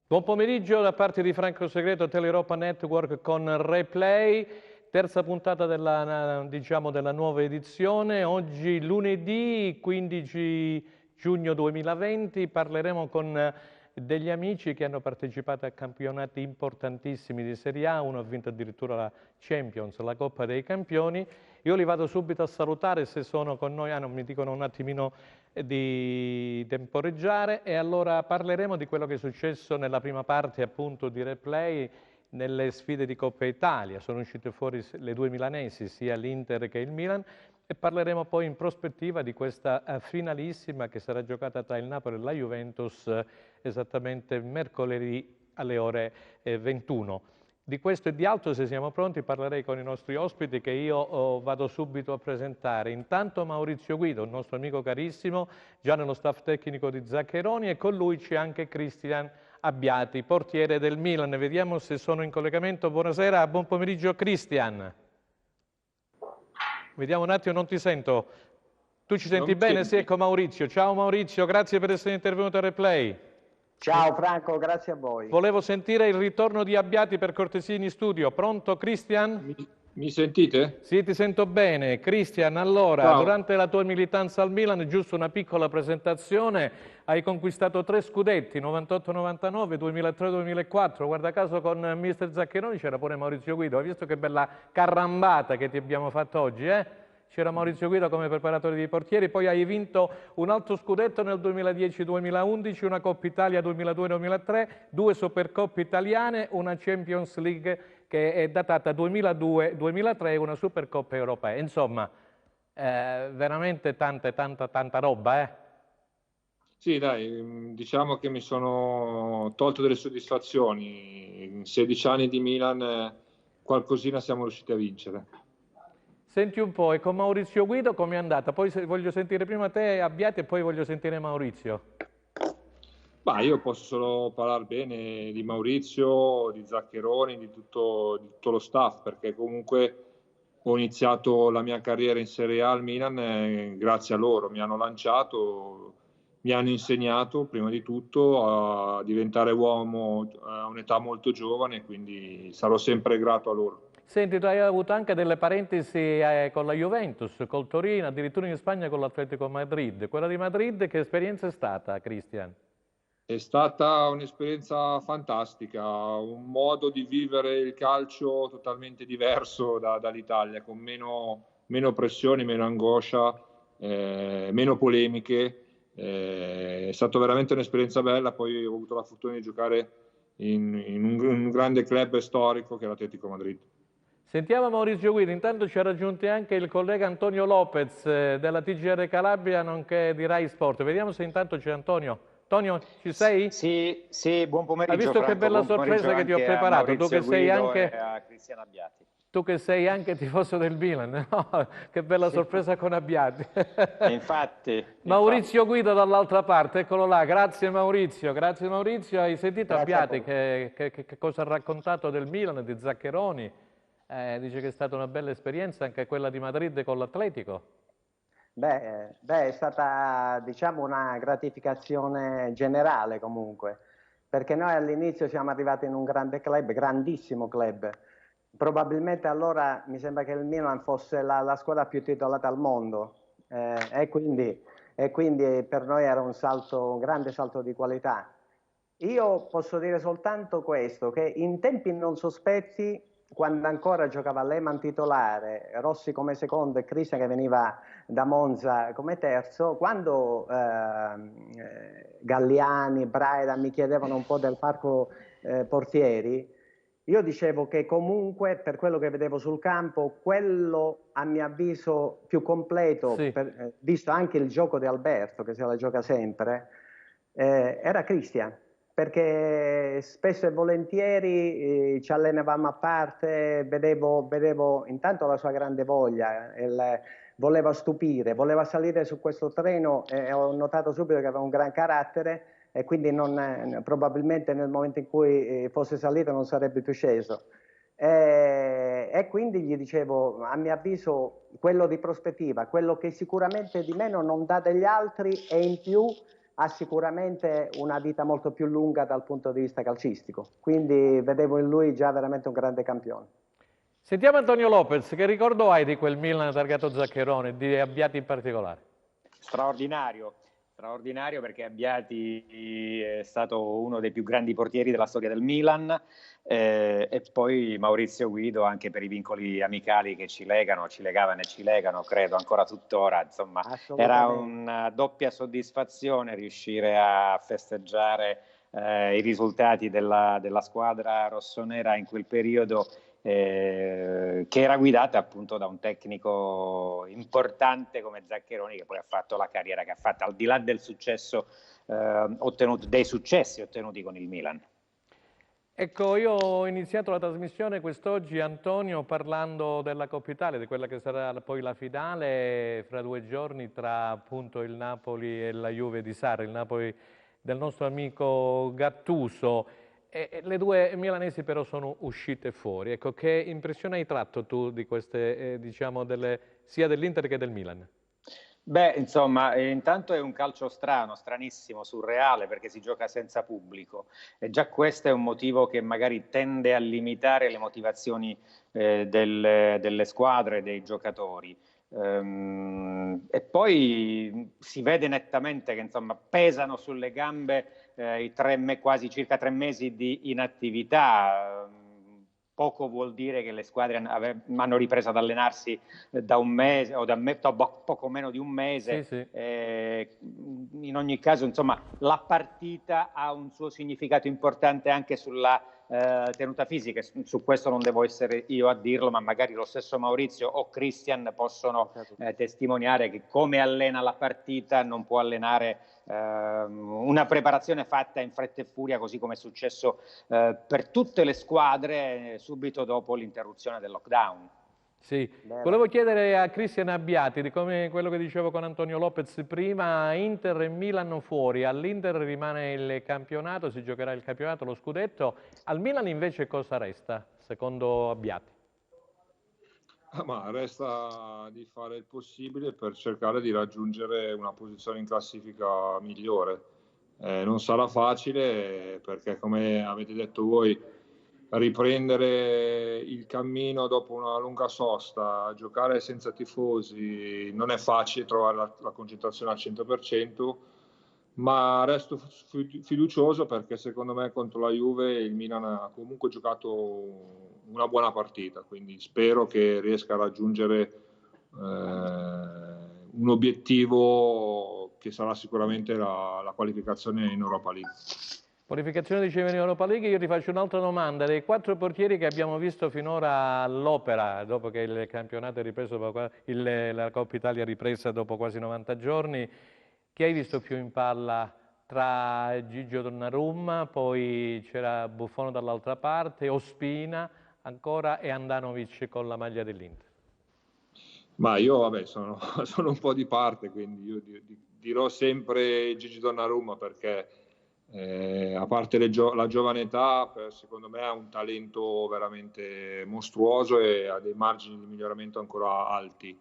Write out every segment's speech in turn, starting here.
Buon pomeriggio da parte di Franco Segreto, Teleeuropa Network con Replay, terza puntata della nuova edizione. Oggi lunedì 15 giugno 2020 parleremo con degli amici che hanno partecipato a campionati importantissimi di Serie A, uno ha vinto addirittura la Champions, la Coppa dei Campioni. Io li vado subito a salutare se sono con noi, non mi dicono un attimino di temporeggiare, e allora parleremo di quello che è successo nella prima parte appunto di Replay nelle sfide di Coppa Italia. Sono uscite fuori le due milanesi, sia l'Inter che il Milan, e parleremo poi in prospettiva di questa finalissima che sarà giocata tra il Napoli e la Juventus esattamente mercoledì alle ore 21. Di questo e di altro, se siamo pronti, parlerei con i nostri ospiti che io vado subito a presentare. Intanto Maurizio Guido, un nostro amico carissimo, già nello staff tecnico di Zaccheroni, e con lui c'è anche Cristian Abbiati, portiere del Milan. Vediamo se sono in collegamento. Buonasera, buon pomeriggio Cristian. Vediamo un attimo, non ti sento. Tu ci senti bene? Sì, ecco Maurizio. Ciao Maurizio, grazie per essere intervenuto a Replay. Ciao Franco, grazie a voi. Volevo sentire il ritorno di Abbiati per cortesia in studio. Pronto Cristian? Mi sentite? Sì, ti sento bene. Cristian, allora, Ciao. durante la tua militanza al Milan, giusto una piccola presentazione, hai conquistato 3 scudetti, 98-99, 2003-2004. Guarda caso con mister Zaccheroni c'era pure Maurizio Guido. Hai visto che bella carrambata che ti abbiamo fatto oggi, eh? C'era Maurizio Guido come preparatore di portieri, poi hai vinto un altro scudetto nel 2010-2011, una Coppa Italia 2002-2003, 2 Supercoppe italiane, una Champions League che è datata 2002-2003 e una Supercoppa europea. Insomma, veramente tanta roba, eh? Sì, dai, diciamo che mi sono tolto delle soddisfazioni. In 16 anni di Milan qualcosina siamo riusciti a vincere. Senti un po', e con Maurizio Guido com'è andata? Poi voglio sentire prima te, Abbiati, e poi voglio sentire Maurizio. Bah, io posso solo parlare bene di Maurizio, di Zaccheroni, di tutto lo staff, perché comunque ho iniziato la mia carriera in Serie A al Milan grazie a loro. Mi hanno lanciato, mi hanno insegnato prima di tutto a diventare uomo a un'età molto giovane, quindi sarò sempre grato a loro. Senti, tu hai avuto anche delle parentesi con la Juventus, col Torino, addirittura in Spagna con l'Atletico Madrid. Quella di Madrid che esperienza è stata, Cristian? È stata un'esperienza fantastica, un modo di vivere il calcio totalmente diverso dall'Italia, con meno pressioni, meno angoscia, meno polemiche. È stata veramente un'esperienza bella. Poi ho avuto la fortuna di giocare in un grande club storico che è l'Atletico Madrid. Sentiamo Maurizio Guido, intanto ci ha raggiunto anche il collega Antonio Lopez della TGR Calabria, nonché di Rai Sport. Vediamo se intanto c'è Antonio. Antonio, ci sei? Sì, buon pomeriggio. Hai visto Franco, che bella sorpresa che ti ho preparato? Tu che sei anche a Cristian Abbiati. Tu che sei anche tifoso del Milan, no? Che bella sorpresa con Abbiati. Infatti. Maurizio Guido dall'altra parte, eccolo là. Grazie Maurizio, grazie Maurizio. Hai sentito Abbiati che cosa ha raccontato del Milan, di Zaccheroni? Dice che è stata una bella esperienza anche quella di Madrid con l'Atletico. Beh, è stata, diciamo, una gratificazione generale comunque, perché noi all'inizio siamo arrivati in un grande club, grandissimo club. Probabilmente allora mi sembra che il Milan fosse la squadra più titolata al mondo, e quindi per noi era un grande salto di qualità. Io posso dire soltanto questo, che in tempi non sospetti, quando ancora giocava Lehmann titolare, Rossi come secondo e Cristian che veniva da Monza come terzo, quando Galliani, Braida mi chiedevano un po' del parco portieri, io dicevo che comunque per quello che vedevo sul campo, quello a mio avviso più completo, Sì. Visto anche il gioco di Alberto che se la gioca sempre, era Cristian. Perché spesso e volentieri ci allenavamo a parte, vedevo intanto la sua grande voglia, voleva stupire, voleva salire su questo treno e ho notato subito che aveva un gran carattere e quindi probabilmente nel momento in cui fosse salito non sarebbe più sceso. E quindi gli dicevo, a mio avviso, quello di prospettiva, quello che sicuramente di meno non dà degli altri e in più ha sicuramente una vita molto più lunga dal punto di vista calcistico, quindi vedevo in lui già veramente un grande campione. Sentiamo Antonio Lopez, che ricordo hai di quel Milan targato Zaccherone, di Abbiati in particolare? Straordinario, straordinario perché Abbiati è stato uno dei più grandi portieri della storia del Milan, e poi Maurizio Guido anche per i vincoli amicali che ci legavano e ci legano, credo ancora tuttora, insomma era una doppia soddisfazione riuscire a festeggiare i risultati della squadra rossonera in quel periodo, che era guidata appunto da un tecnico importante come Zaccheroni, che poi ha fatto la carriera che ha fatto, al di là del successo dei successi ottenuti con il Milan. Ecco, io ho iniziato la trasmissione quest'oggi, Antonio, parlando della Coppa Italia, di quella che sarà poi la finale fra 2 giorni tra appunto il Napoli e la Juve di Sarri, il Napoli del nostro amico Gattuso. Le due milanesi però sono uscite fuori. Ecco, che impressione hai tratto tu di queste, diciamo, sia dell'Inter che del Milan? Beh, insomma, intanto è un calcio strano, stranissimo, surreale, perché si gioca senza pubblico, e già questo è un motivo che magari tende a limitare le motivazioni delle squadre, dei giocatori. E poi si vede nettamente che insomma pesano sulle gambe quasi circa 3 mesi di inattività. Poco vuol dire che le squadre hanno ripreso ad allenarsi da un mese o da poco meno di un mese. Sì, sì. In ogni caso, insomma, la partita ha un suo significato importante anche sulla tenuta fisica. Su questo non devo essere io a dirlo, ma magari lo stesso Maurizio o Christian possono testimoniare che come allena la partita non può allenare una preparazione fatta in fretta e furia, così come è successo per tutte le squadre subito dopo l'interruzione del lockdown. Sì, volevo chiedere a Cristian Abbiati, di come quello che dicevo con Antonio Lopez prima, Inter e Milan fuori, all'Inter rimane il campionato, si giocherà il campionato, lo scudetto, al Milan invece cosa resta, secondo Abbiati? Ma resta di fare il possibile per cercare di raggiungere una posizione in classifica migliore. Non sarà facile perché, come avete detto voi, riprendere il cammino dopo una lunga sosta, giocare senza tifosi, non è facile trovare la concentrazione al 100%, ma resto fiducioso perché secondo me contro la Juve il Milan ha comunque giocato una buona partita, quindi spero che riesca a raggiungere un obiettivo che sarà sicuramente la qualificazione in Europa League. Qualificazione dicevi in Europa League, io ti faccio un'altra domanda. Dei 4 portieri che abbiamo visto finora all'opera, dopo che il campionato è ripreso, la Coppa Italia è ripresa dopo quasi 90 giorni, chi hai visto più in palla tra Gigio Donnarumma, poi c'era Buffon dall'altra parte, Ospina ancora e Andanovic con la maglia dell'Inter? Ma io vabbè sono un po' di parte, quindi io dirò sempre Gigi Donnarumma perché a parte la giovane età, secondo me ha un talento veramente mostruoso e ha dei margini di miglioramento ancora alti.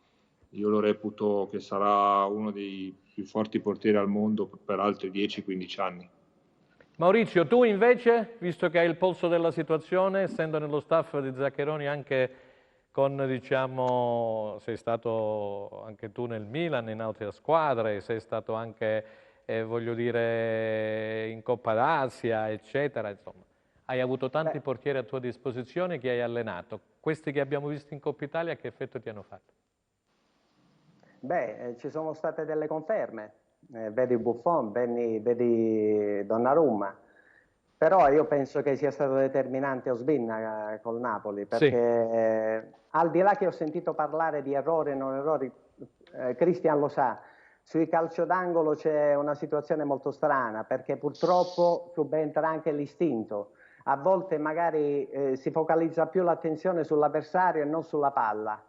Io lo reputo che sarà uno dei più forti portieri al mondo per altri 10-15 anni. Maurizio, tu invece, visto che hai il polso della situazione, essendo nello staff di Zaccheroni anche con, diciamo, sei stato anche tu nel Milan, in altre squadre, sei stato anche, voglio dire, in Coppa d'Asia, eccetera, insomma. Hai avuto tanti portieri a tua disposizione che hai allenato. Questi che abbiamo visto in Coppa Italia, che effetto ti hanno fatto? Ci sono state delle conferme, vedi Buffon, vedi Donnarumma, però io penso che sia stato determinante Ospina col Napoli, perché al di là che ho sentito parlare di errori e non errori, Christian lo sa, sui calcio d'angolo c'è una situazione molto strana, perché purtroppo subentra anche l'istinto. A volte magari si focalizza più l'attenzione sull'avversario e non sulla palla,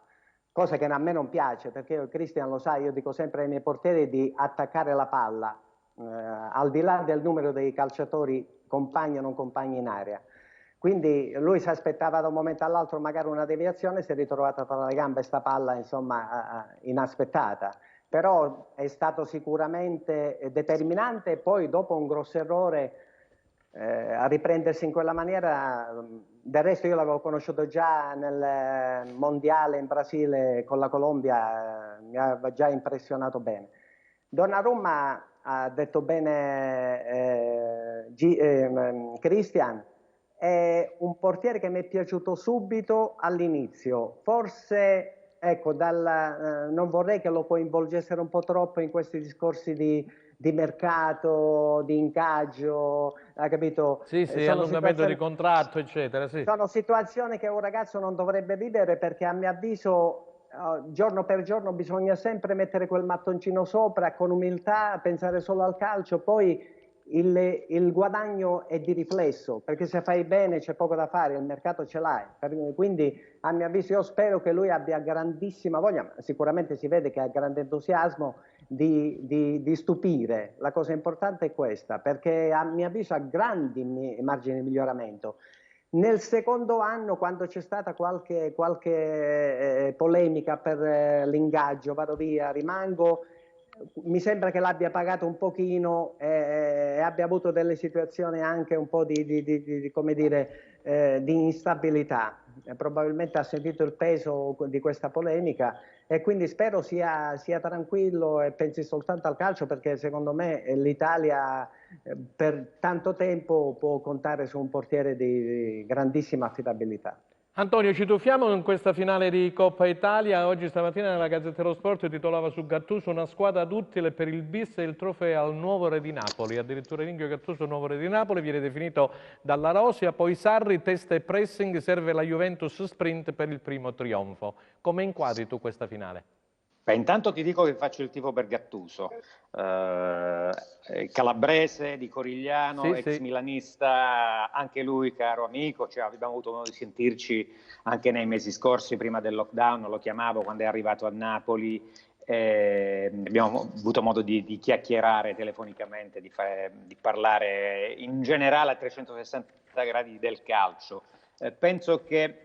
cosa che a me non piace, perché Christian lo sa, io dico sempre ai miei portieri di attaccare la palla, al di là del numero dei calciatori compagni o non compagni in area. Quindi lui si aspettava da un momento all'altro magari una deviazione, si è ritrovata tra le gambe sta palla insomma inaspettata. però è stato sicuramente determinante. Poi dopo un grosso errore a riprendersi in quella maniera, del resto io l'avevo conosciuto già nel mondiale in Brasile con la Colombia, mi aveva già impressionato bene. Donnarumma ha detto bene Christian, è un portiere che mi è piaciuto subito all'inizio, forse ecco, non vorrei che lo coinvolgessero un po' troppo in questi discorsi di mercato, di ingaggio, ha capito? Sì, allungamento di contratto, eccetera. Sì. Sono situazioni che un ragazzo non dovrebbe vivere, perché a mio avviso giorno per giorno bisogna sempre mettere quel mattoncino sopra con umiltà, pensare solo al calcio, poi il guadagno è di riflesso, perché se fai bene c'è poco da fare, il mercato ce l'hai. Quindi a mio avviso io spero che lui abbia grandissima voglia, sicuramente si vede che ha grande entusiasmo di stupire. La cosa importante è questa, perché a mio avviso ha grandi margini di miglioramento. Nel secondo anno, quando c'è stata qualche polemica per l'ingaggio, vado via, rimango, mi sembra che l'abbia pagato un pochino e abbia avuto delle situazioni anche un po' come dire, di instabilità. Probabilmente ha sentito il peso di questa polemica, e quindi spero sia tranquillo e pensi soltanto al calcio, perché secondo me l'Italia per tanto tempo può contare su un portiere di grandissima affidabilità. Antonio, ci tuffiamo in questa finale di Coppa Italia. Oggi stamattina nella Gazzetta dello Sport titolava su Gattuso: una squadra duttile per il bis e il trofeo al nuovo re di Napoli. Addirittura Ringhio Gattuso, nuovo re di Napoli, viene definito dalla Rosia. Poi Sarri, testa e pressing, serve la Juventus sprint per il primo trionfo. Come inquadri tu questa finale? Beh, intanto ti dico che faccio il tifo per Gattuso, calabrese di Corigliano, sì, ex milanista, anche lui caro amico, cioè, abbiamo avuto modo di sentirci anche nei mesi scorsi prima del lockdown, lo chiamavo quando è arrivato a Napoli, abbiamo avuto modo di chiacchierare telefonicamente, di parlare in generale a 360 gradi del calcio. Penso che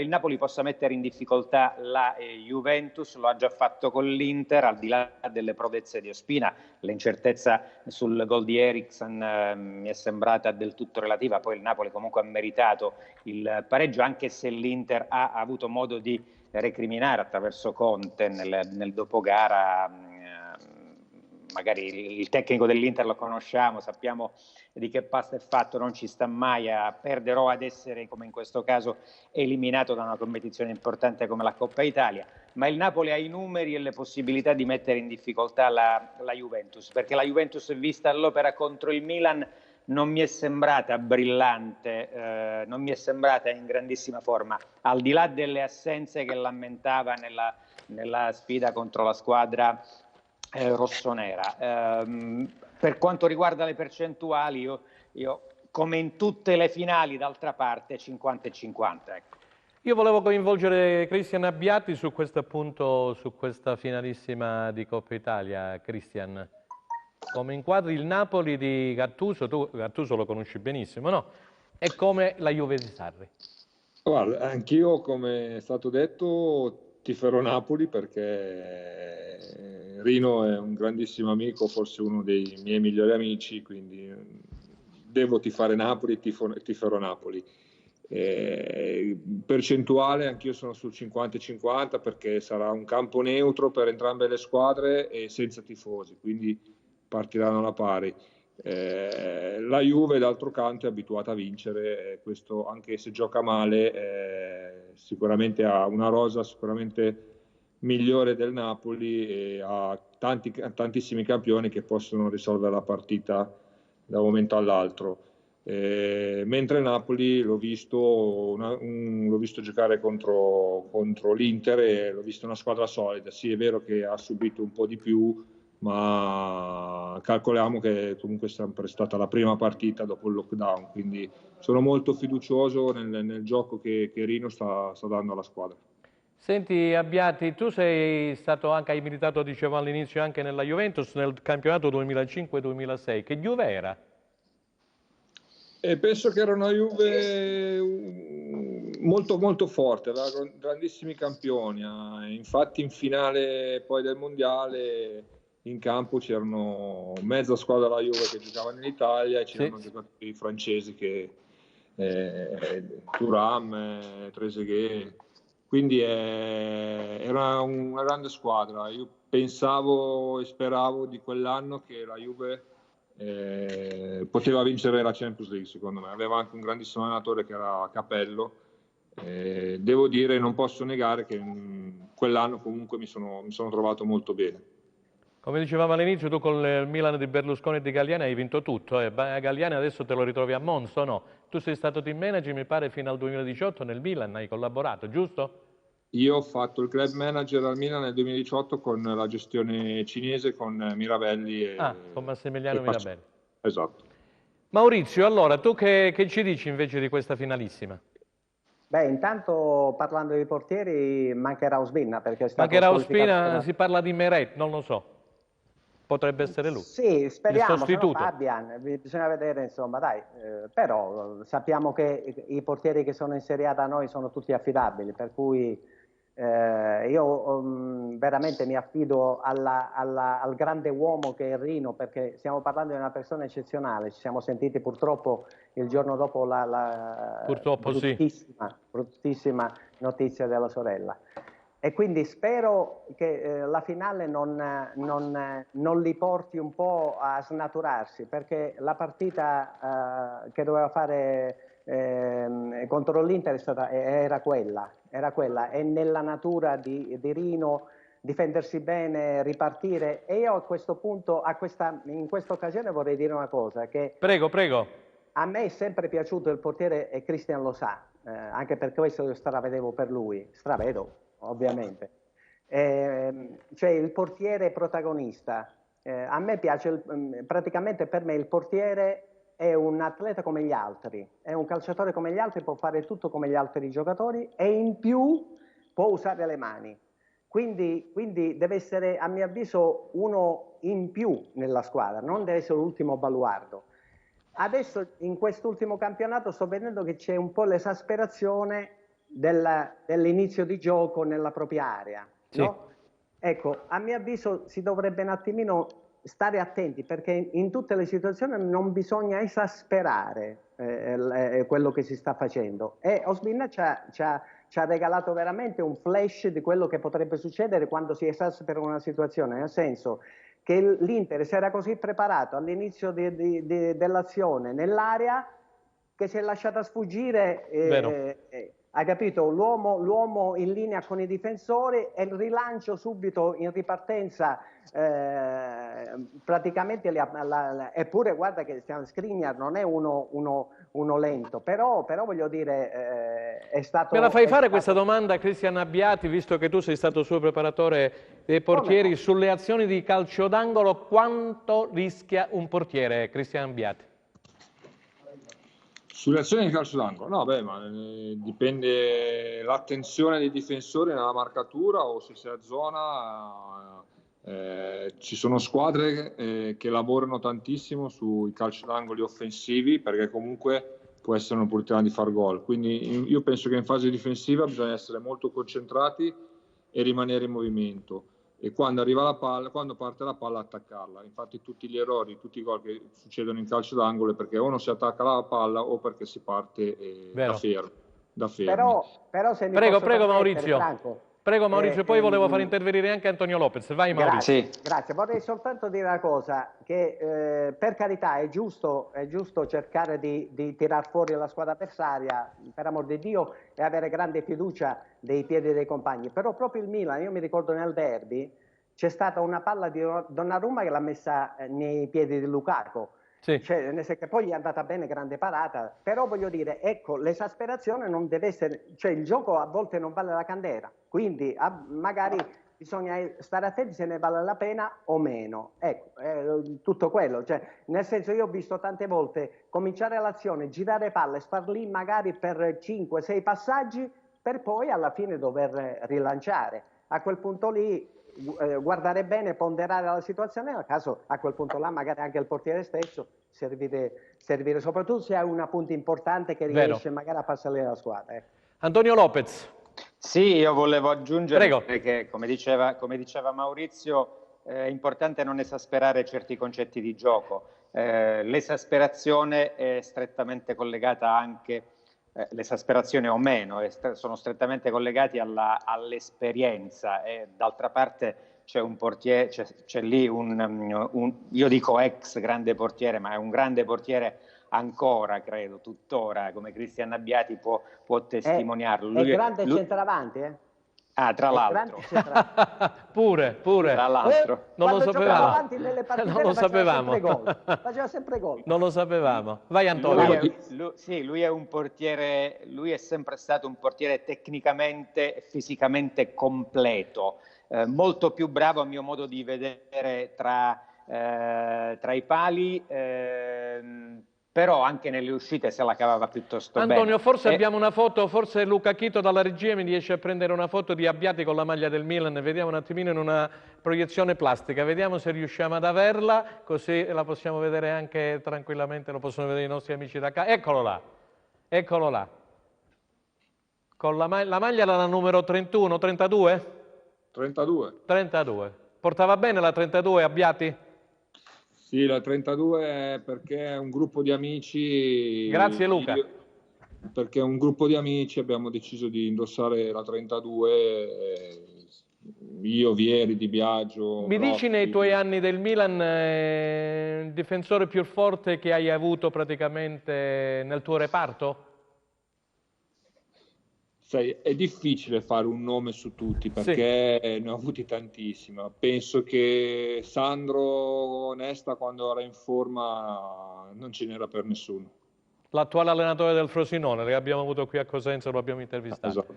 il Napoli possa mettere in difficoltà la Juventus, lo ha già fatto con l'Inter, al di là delle prodezze di Ospina. L'incertezza sul gol di Eriksen mi è sembrata del tutto relativa, poi il Napoli comunque ha meritato il pareggio, anche se l'Inter ha avuto modo di recriminare attraverso Conte nel dopogara. Magari il tecnico dell'Inter lo conosciamo, sappiamo di che pasta è fatto, non ci sta mai a perdere o ad essere, come in questo caso, eliminato da una competizione importante come la Coppa Italia, ma il Napoli ha i numeri e le possibilità di mettere in difficoltà la Juventus, perché la Juventus, vista all'opera contro il Milan, non mi è sembrata brillante, non mi è sembrata in grandissima forma, al di là delle assenze che lamentava nella sfida contro la squadra rossonera. Per quanto riguarda le percentuali, io come in tutte le finali, d'altra parte, 50 e 50. Ecco. Io volevo coinvolgere Cristian Abbiati su questo appunto, su questa finalissima di Coppa Italia. Cristian, come inquadri il Napoli di Gattuso? Tu Gattuso lo conosci benissimo, no? E come la Juve di Sarri? Guarda, anch'io, come è stato detto, tiferò Napoli, perché Rino è un grandissimo amico, forse uno dei miei migliori amici, quindi devo tifare Napoli, tiferò Napoli. Percentuale, anch'io sono sul 50-50, perché sarà un campo neutro per entrambe le squadre e senza tifosi, quindi partiranno alla pari. La Juve, d'altro canto, è abituata a vincere, questo anche se gioca male, sicuramente ha una rosa sicuramente migliore del Napoli e ha tantissimi campioni che possono risolvere la partita da un momento all'altro. Mentre Napoli l'ho visto giocare contro l'Inter e l'ho visto una squadra solida. Sì, è vero che ha subito un po' di più, ma calcoliamo che comunque è sempre stata la prima partita dopo il lockdown, quindi sono molto fiducioso nel gioco che Rino sta dando alla squadra. Senti Abbiati, tu sei stato anche, hai militato, dicevo all'inizio, anche nella Juventus nel campionato 2005-2006. Che Juve era? Penso che era una Juve molto molto forte, aveva grandissimi campioni, infatti in finale poi del mondiale in campo c'erano mezza squadra della Juve che giocava nell'Italia e c'erano giocatori francesi che Thuram, Trezeguet, quindi era una grande squadra. Io pensavo e speravo di quell'anno che la Juve poteva vincere la Champions League, secondo me. Aveva anche un grandissimo allenatore che era Capello. Devo dire, non posso negare che quell'anno comunque mi sono trovato molto bene. Come dicevamo all'inizio, tu con il Milan di Berlusconi e di Galliani hai vinto tutto. Galliani adesso te lo ritrovi a Monza, o no? Tu sei stato team manager, mi pare, fino al 2018 nel Milan, hai collaborato, giusto? Io ho fatto il club manager al Milan nel 2018 con la gestione cinese, con Mirabelli. Con Massimiliano Mirabelli. Esatto. Maurizio, allora, tu che ci dici invece di questa finalissima? Beh, intanto parlando di portieri mancherà Ospina, perché è stato mancherà Ospina, si parla di Meret, non lo so. Potrebbe essere lui. Sì, speriamo, il sostituto. Fabian, bisogna vedere, insomma, dai, però sappiamo che i portieri che sono in Serie A da noi sono tutti affidabili, per cui io veramente mi affido al grande uomo che è Rino, perché stiamo parlando di una persona eccezionale. Ci siamo sentiti purtroppo il giorno dopo la bruttissima notizia della sorella. E quindi spero che la finale non li porti un po' a snaturarsi, perché la partita che doveva fare contro l'Inter era quella. È nella natura di Rino difendersi bene, ripartire. E io a questo punto, in questa occasione vorrei dire una cosa. Che prego. A me è sempre piaciuto il portiere, e Christian lo sa, anche per questo io stravedevo per lui, ovviamente. Cioè il portiere protagonista. A me piace, praticamente per me il portiere è un atleta come gli altri, è un calciatore come gli altri, può fare tutto come gli altri giocatori e in più può usare le mani. Quindi deve essere, a mio avviso, uno in più nella squadra, non deve essere l'ultimo baluardo. Adesso in quest'ultimo campionato sto vedendo che c'è un po' l'esasperazione dell'inizio di gioco nella propria area, no? Ecco, a mio avviso si dovrebbe un attimino stare attenti, perché in tutte le situazioni non bisogna esasperare quello che si sta facendo. E Ospina ci ha regalato veramente un flash di quello che potrebbe succedere quando si esaspera una situazione, nel senso che l'Inter si era così preparato all'inizio dell'azione nell'area che si è lasciata sfuggire, hai capito? L'uomo in linea con i difensori e il rilancio subito in ripartenza, praticamente eppure guarda che Skriniar non è uno lento, però voglio dire è stato... Me la fai fare questa domanda a Cristian Abbiati, visto che tu sei stato suo preparatore dei portieri, sulle azioni di calcio d'angolo, quanto rischia un portiere, Cristian Abbiati? Sulle azioni di calcio d'angolo? No, beh, ma dipende l'attenzione dei difensori nella marcatura o se si è a zona. Ci sono squadre che lavorano tantissimo sui calci d'angoli offensivi, perché comunque può essere un'opportunità di far gol. Quindi io penso che in fase difensiva bisogna essere molto concentrati e rimanere in movimento. E quando arriva la palla, quando parte la palla, attaccarla. Infatti tutti gli errori, tutti i gol che succedono in calcio d'angolo è perché o non si attacca la palla o perché si parte da fermi. Però se mi prego Maurizio. Franco, prego Maurizio, poi volevo far intervenire anche Antonio Lopez. Vai Maurizio. Grazie. Vorrei soltanto dire una cosa, che per carità è giusto cercare di tirar fuori la squadra avversaria, per amor di Dio, e avere grande fiducia dei piedi dei compagni. Però proprio il Milan, io mi ricordo nel derby, c'è stata una palla di Donnarumma che l'ha messa nei piedi di Lukaku. Cioè, che poi gli è andata bene, grande parata, però voglio dire, ecco, l'esasperazione non deve essere, cioè il gioco a volte non vale la candela, quindi magari bisogna stare attenti se ne vale la pena o meno, ecco, tutto quello, cioè nel senso, io ho visto tante volte cominciare l'azione, girare palle, star lì magari per 5-6 passaggi per poi alla fine dover rilanciare. A quel punto lì guardare bene, ponderare la situazione, nel caso a quel punto là magari anche il portiere stesso servire soprattutto se hai una punta importante che riesce magari a passare la squadra. Antonio Lopez. Sì, io volevo aggiungere Prego. che, come diceva Maurizio, è importante non esasperare certi concetti di gioco. L'esasperazione è strettamente collegata anche, l'esasperazione o meno, sono strettamente collegati all'esperienza, e d'altra parte c'è un portiere, c'è lì io dico ex grande portiere, ma è un grande portiere ancora, credo, tuttora, come Cristian Abbiati può testimoniarlo. È grande centravanti, eh? Ah, tra l'altro. Pure. Tra l'altro. Non lo sapevamo. Avanti nelle partite, Non lo sapevamo. Faceva sempre gol. Non lo sapevamo. Vai Antonio. Lui è un portiere, lui è sempre stato un portiere tecnicamente e fisicamente completo, molto più bravo a mio modo di vedere tra i pali, però anche nelle uscite se la cavava piuttosto bene. Antonio, forse abbiamo una foto, forse Luca Chito dalla regia mi riesce a prendere una foto di Abbiati con la maglia del Milan, vediamo un attimino in una proiezione plastica, vediamo se riusciamo ad averla, così la possiamo vedere anche tranquillamente, lo possono vedere i nostri amici da casa. Eccolo là. Con la maglia era la numero 31, 32? 32. Portava bene la 32 Abbiati? Sì, la 32 perché è un gruppo di amici. Grazie Luca. Perché un gruppo di amici abbiamo deciso di indossare la 32, io, Vieri, Di Biagio. Mi dici nei tuoi anni del Milan il difensore più forte che hai avuto praticamente nel tuo reparto? Sai, è difficile fare un nome su tutti perché ne ho avuti tantissimi. Penso che Sandro Nesta, quando era in forma, non ce n'era per nessuno. L'attuale allenatore del Frosinone, che abbiamo avuto qui a Cosenza, lo abbiamo intervistato. Esatto.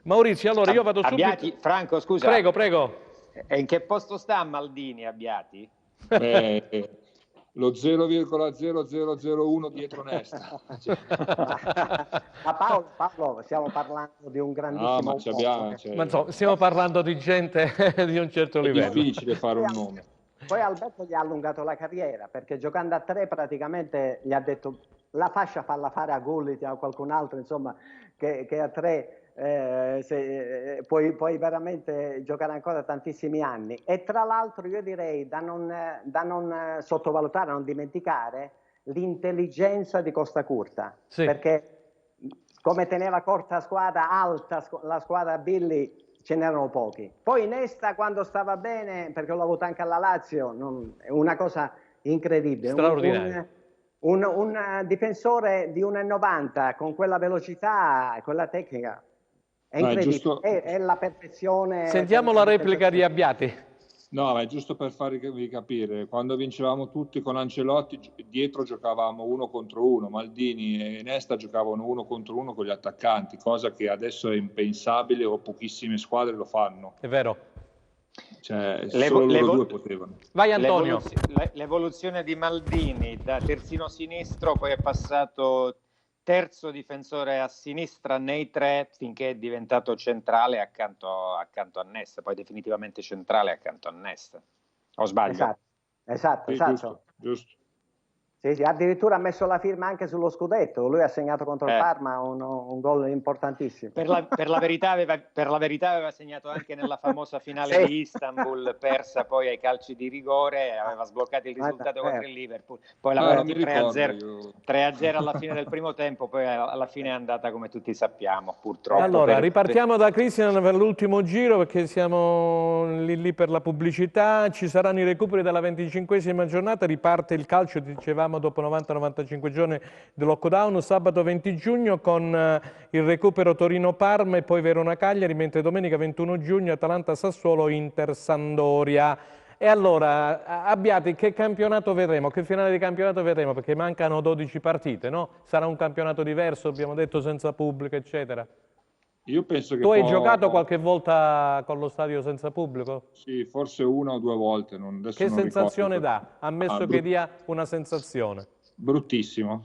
Maurizio, allora io vado subito. Abbiati, Franco, scusa. Prego. E in che posto sta Maldini, Abbiati? Lo 0,0001 dietro Nesta. Ma Paolo, stiamo parlando di un grandissimo uomo. Ma insomma, stiamo parlando di gente di un certo livello. È difficile fare un nome. Poi Alberto gli ha allungato la carriera, perché giocando a 3 praticamente gli ha detto la fascia falla fare a Gullit o a qualcun altro, insomma, che a 3 puoi veramente giocare ancora tantissimi anni. E tra l'altro io direi da non sottovalutare, non dimenticare l'intelligenza di Costa Curta, perché come teneva corta squadra, alta la squadra Billy, ce n'erano pochi. Poi Nesta quando stava bene, perché l'ho avuto anche alla Lazio, è una cosa incredibile. Straordinario. Un difensore di 1,90 con quella velocità e quella tecnica è incredibile, è la perfezione. Sentiamo la replica di Abbiati. No, ma è giusto per farvi capire, quando vincevamo tutti con Ancelotti, dietro giocavamo 1 contro 1, Maldini e Nesta giocavano 1 contro 1 con gli attaccanti, cosa che adesso è impensabile o pochissime squadre lo fanno. È vero. Cioè, solo loro due potevano. Vai Antonio. L'evoluzione di Maldini da terzino sinistro, poi è passato terzo difensore a sinistra nei 3 finché è diventato centrale accanto a Nesta, poi definitivamente centrale accanto a Nesta. O sbaglio? Esatto. Giusto. Sì, addirittura ha messo la firma anche sullo scudetto, lui ha segnato contro il Parma un gol importantissimo. Per la verità aveva segnato anche nella famosa finale di Istanbul, persa poi ai calci di rigore, aveva sbloccato il risultato contro il Liverpool, poi l'aveva 3-0 alla fine del primo tempo, poi alla fine è andata come tutti sappiamo, purtroppo. Allora, ripartiamo da Cristian per l'ultimo giro, perché siamo lì per la pubblicità, ci saranno i recuperi della 25esima giornata, riparte il calcio, dicevamo, dopo 90-95 giorni di lockdown, sabato 20 giugno con il recupero Torino-Parma e poi Verona-Cagliari, mentre domenica 21 giugno Atalanta-Sassuolo, Inter-Sandoria. E allora, Abbiati, che campionato vedremo? Che finale di campionato vedremo? Perché mancano 12 partite, no? Sarà un campionato diverso, abbiamo detto, senza pubblico, eccetera. Io penso che tu hai giocato qualche volta con lo stadio senza pubblico? Sì, forse 1 o 2 volte. Che sensazione dà? Ammesso che dia una sensazione. Bruttissimo,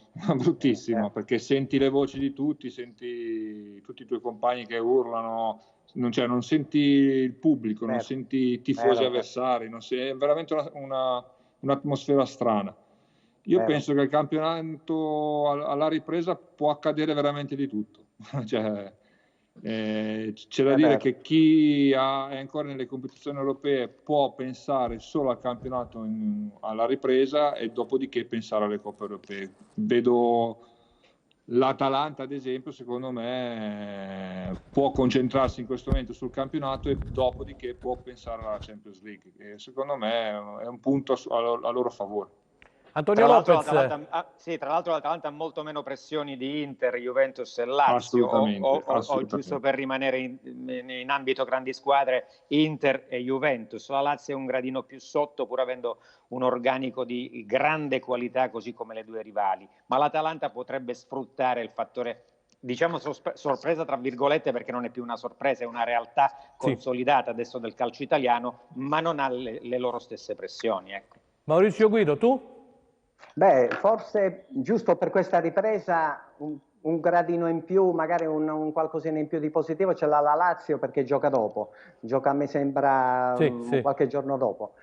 perché senti le voci di tutti, senti tutti i tuoi compagni che urlano, non senti il pubblico, non senti i tifosi avversari, è veramente un'atmosfera strana. Io penso che il campionato alla ripresa può accadere veramente di tutto. Cioè, c'è da dire che chi è ancora nelle competizioni europee può pensare solo al campionato alla ripresa e dopodiché pensare alle coppe europee. Vedo l'Atalanta, ad esempio, secondo me può concentrarsi in questo momento sul campionato e dopodiché può pensare alla Champions League. E secondo me è un punto a loro favore. Antonio Lopez. Tra l'altro l'Atalanta ha molto meno pressioni di Inter, Juventus e Lazio, o giusto per rimanere in ambito grandi squadre, Inter e Juventus. La Lazio è un gradino più sotto, pur avendo un organico di grande qualità, così come le due rivali. Ma l'Atalanta potrebbe sfruttare il fattore, diciamo, sorpresa tra virgolette, perché non è più una sorpresa, è una realtà consolidata adesso del calcio italiano, ma non ha le loro stesse pressioni. Ecco. Maurizio Guido, tu? Beh, forse giusto per questa ripresa un gradino in più, magari un qualcosina in più di positivo ce l'ha la Lazio, perché gioca dopo, gioca, mi sembra, qualche giorno dopo,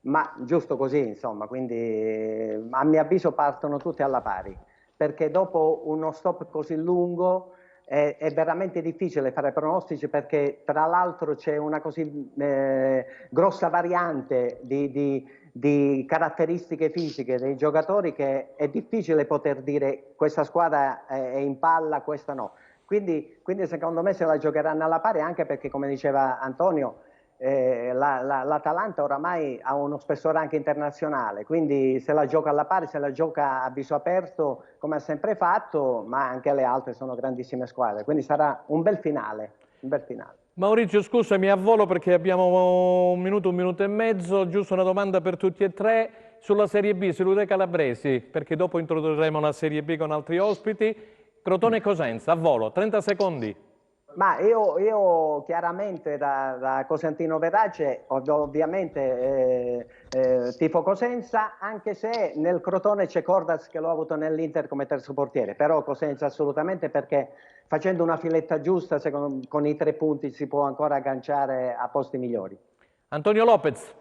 ma giusto così, insomma, quindi a mio avviso partono tutti alla pari, perché dopo uno stop così lungo è veramente difficile fare pronostici, perché tra l'altro c'è una così grossa variante di caratteristiche fisiche dei giocatori che è difficile poter dire questa squadra è in palla, questa no. Quindi secondo me se la giocheranno alla pari, anche perché, come diceva Antonio, l'Atalanta oramai ha uno spessore anche internazionale, quindi se la gioca alla pari, se la gioca a viso aperto come ha sempre fatto, ma anche le altre sono grandissime squadre, quindi sarà un bel finale, un bel finale. Maurizio, scusami, a volo perché abbiamo un minuto e mezzo, giusto una domanda per tutti e tre sulla Serie B, sulle Calabresi, perché dopo introdurremo la Serie B con altri ospiti. Crotone e Cosenza, a volo, 30 secondi. Ma io chiaramente da Cosentino Verace ovviamente tifo Cosenza, anche se nel Crotone c'è Cordas che l'ho avuto nell'Inter come terzo portiere, però Cosenza assolutamente, perché facendo una filetta giusta con i 3 punti si può ancora agganciare a posti migliori. Antonio Lopez.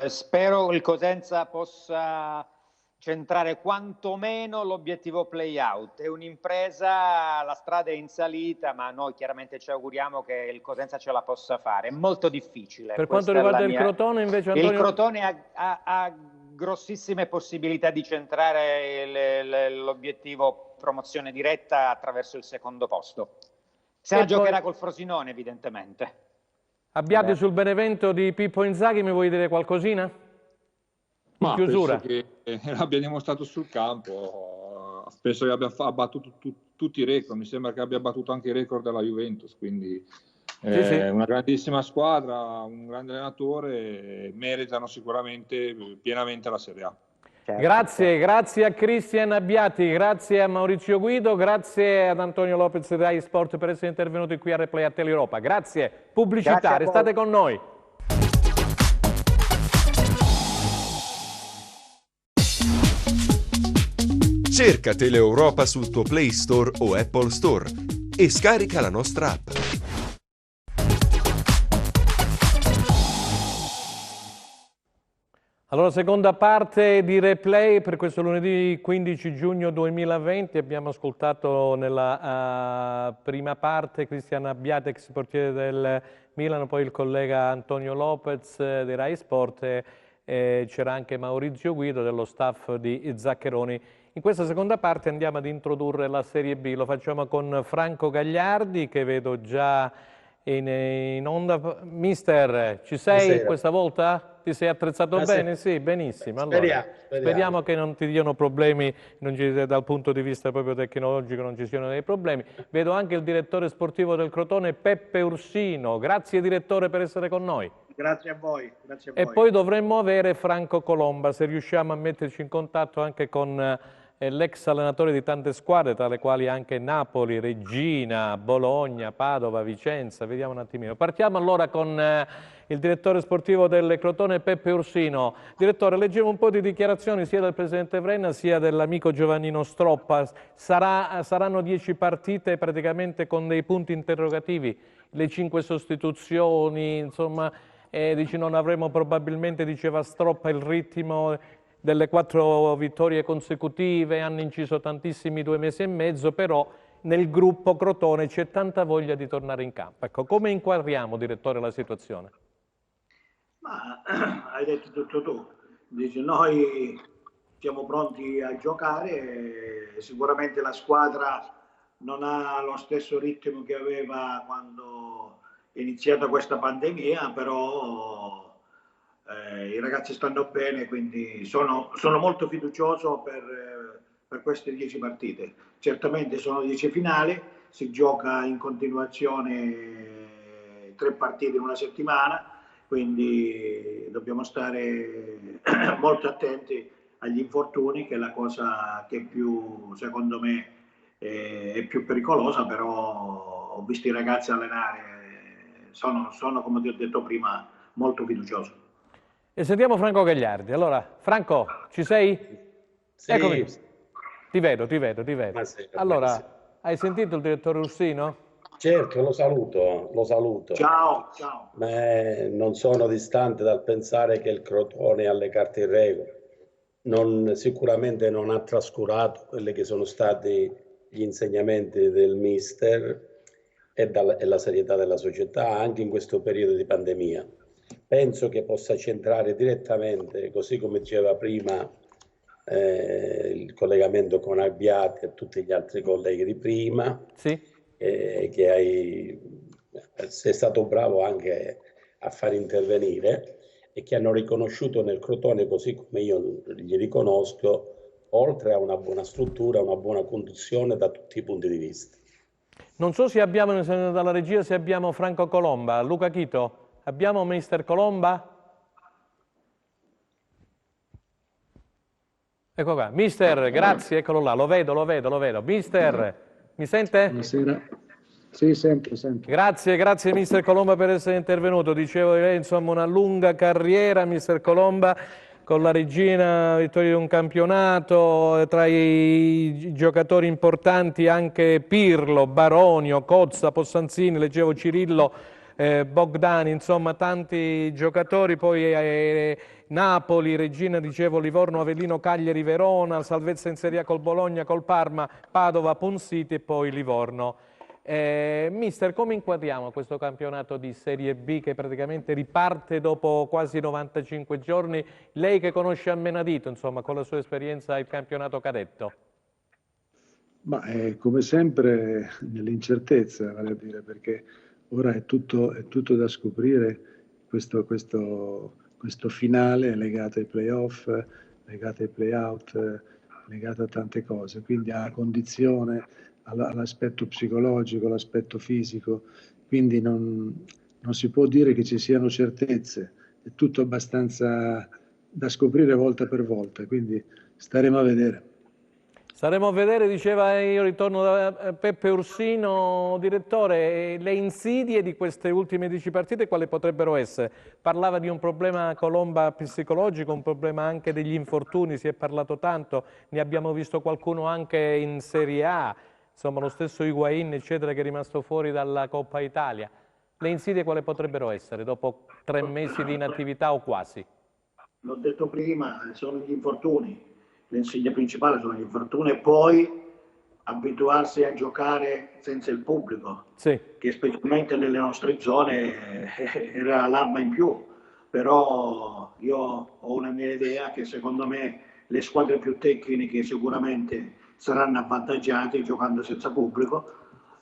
Spero il Cosenza possa centrare quantomeno l'obiettivo play-out. È un'impresa, la strada è in salita, ma noi chiaramente ci auguriamo che il Cosenza ce la possa fare. È molto difficile. Per quanto riguarda il Crotone, invece, Antonio... Il Crotone ha grossissime possibilità di centrare l'obiettivo promozione diretta attraverso il secondo posto. Se la giocherà col Frosinone, evidentemente. Abbiate sul Benevento di Pippo Inzaghi, mi vuoi dire qualcosina? Ma chiusura. Penso che l'abbia dimostrato sul campo, penso che abbia battuto tutti i record, mi sembra che abbia battuto anche i record della Juventus, quindi una grandissima squadra, un grande allenatore, meritano sicuramente pienamente la Serie A. Certo. Grazie a Cristian Abbiati, grazie a Maurizio Guido, grazie ad Antonio Lopez di Rai Sport per essere intervenuti qui a Replay a Teleuropa. Grazie, pubblicità, grazie, restate con noi. Cerca Teleuropa sul tuo Play Store o Apple Store e scarica la nostra app. Allora, seconda parte di Replay per questo lunedì 15 giugno 2020. Abbiamo ascoltato nella prima parte Cristian Abbiati, ex portiere del Milan, poi il collega Antonio Lopez di Rai Sport, c'era anche Maurizio Guido dello staff di Zaccheroni. In questa seconda parte andiamo ad introdurre la Serie B, lo facciamo con Franco Gagliardi, che vedo già in onda. Mister, ci sei questa volta? Ti sei attrezzato bene? Sì, benissimo. Allora, speriamo che non ti diano problemi dal punto di vista proprio tecnologico, non ci siano dei problemi. Vedo anche il direttore sportivo del Crotone, Peppe Ursino. Grazie direttore per essere con noi. Grazie a voi. E poi dovremmo avere Franco Colomba, se riusciamo a metterci in contatto anche con l'ex allenatore di tante squadre, tra le quali anche Napoli, Reggina, Bologna, Padova, Vicenza. Vediamo un attimino. Partiamo allora con il direttore sportivo del Crotone, Peppe Ursino. Direttore, leggevo un po' di dichiarazioni sia del presidente Vrenna sia dell'amico Giovannino Stroppa. Saranno 10 partite praticamente con dei punti interrogativi, le 5 sostituzioni, insomma, dice non avremo probabilmente, diceva Stroppa, il ritmo delle 4 vittorie consecutive, hanno inciso tantissimi 2 mesi e mezzo, però nel gruppo Crotone c'è tanta voglia di tornare in campo. Ecco, come inquadriamo, direttore, la situazione? Ma hai detto tutto tu. Dici, noi siamo pronti a giocare, sicuramente la squadra non ha lo stesso ritmo che aveva quando è iniziata questa pandemia, però i ragazzi stanno bene, quindi sono molto fiducioso per queste 10 partite. Certamente sono 10 finali, si gioca in continuazione 3 partite in una settimana, quindi dobbiamo stare molto attenti agli infortuni, che è la cosa che più, secondo me, è più pericolosa, però ho visto i ragazzi allenare, sono come ti ho detto prima, molto fiducioso. E sentiamo Franco Gagliardi. Allora, Franco, ci sei? Sì. Eccomi. Ti vedo. Buonasera, Allora, buonasera. hai sentito il direttore Ursino? Certo, lo saluto. Ciao. Ma non sono distante dal pensare che il Crotone ha le carte in regola. Sicuramente non ha trascurato quelli che sono stati gli insegnamenti del mister e la serietà della società anche in questo periodo di pandemia. Penso che possa centrare direttamente, così come diceva prima, il collegamento con Abbiati e tutti gli altri colleghi di prima. Sì. Sei stato bravo anche a far intervenire e che hanno riconosciuto nel Crotone, così come io gli riconosco, oltre a una buona struttura, una buona conduzione da tutti i punti di vista. Non so se abbiamo dalla regia, se abbiamo Franco Colomba. Luca Chito, abbiamo mister Colomba? Ecco qua, mister, grazie, eccolo là, lo vedo. Mister, mi sente? Buonasera. Sì, sento. Grazie mister Colomba per essere intervenuto. Dicevo, insomma, una lunga carriera, mister Colomba, con la Regina, vittoria di un campionato, tra i giocatori importanti anche Pirlo, Baronio, Cozza, Possanzini, leggevo Cirillo, Bogdani, insomma tanti giocatori, poi Napoli, Regina, dicevo Livorno, Avellino, Cagliari, Verona, salvezza in Serie A col Bologna, col Parma, Padova, Ponsiti e poi Livorno. Mister, come inquadriamo questo campionato di Serie B che praticamente riparte dopo quasi 95 giorni? Lei che conosce a menadito, insomma, con la sua esperienza il campionato cadetto. Ma come sempre nell'incertezza, vale a dire, perché ora è tutto da scoprire, questo finale legato ai playoff, legato ai playout, legato a tante cose, quindi alla condizione, all'aspetto psicologico, all'aspetto fisico, quindi non si può dire che ci siano certezze, è tutto abbastanza da scoprire volta per volta, quindi staremo a vedere. Staremo a vedere, diceva, io ritorno da Peppe Ursino, direttore, le insidie di queste ultime 10 partite quali potrebbero essere? Parlava di un problema Colomba psicologico, un problema anche degli infortuni, si è parlato tanto, ne abbiamo visto qualcuno anche in Serie A, insomma lo stesso Higuain eccetera che è rimasto fuori dalla Coppa Italia. Le insidie quali potrebbero essere dopo 3 mesi di inattività o quasi? L'ho detto prima, sono gli infortuni. L'insidia principale sono gli infortuni e poi abituarsi a giocare senza il pubblico, sì, che specialmente nelle nostre zone era l'arma in più, però io ho una mia idea che secondo me le squadre più tecniche sicuramente saranno avvantaggiate giocando senza pubblico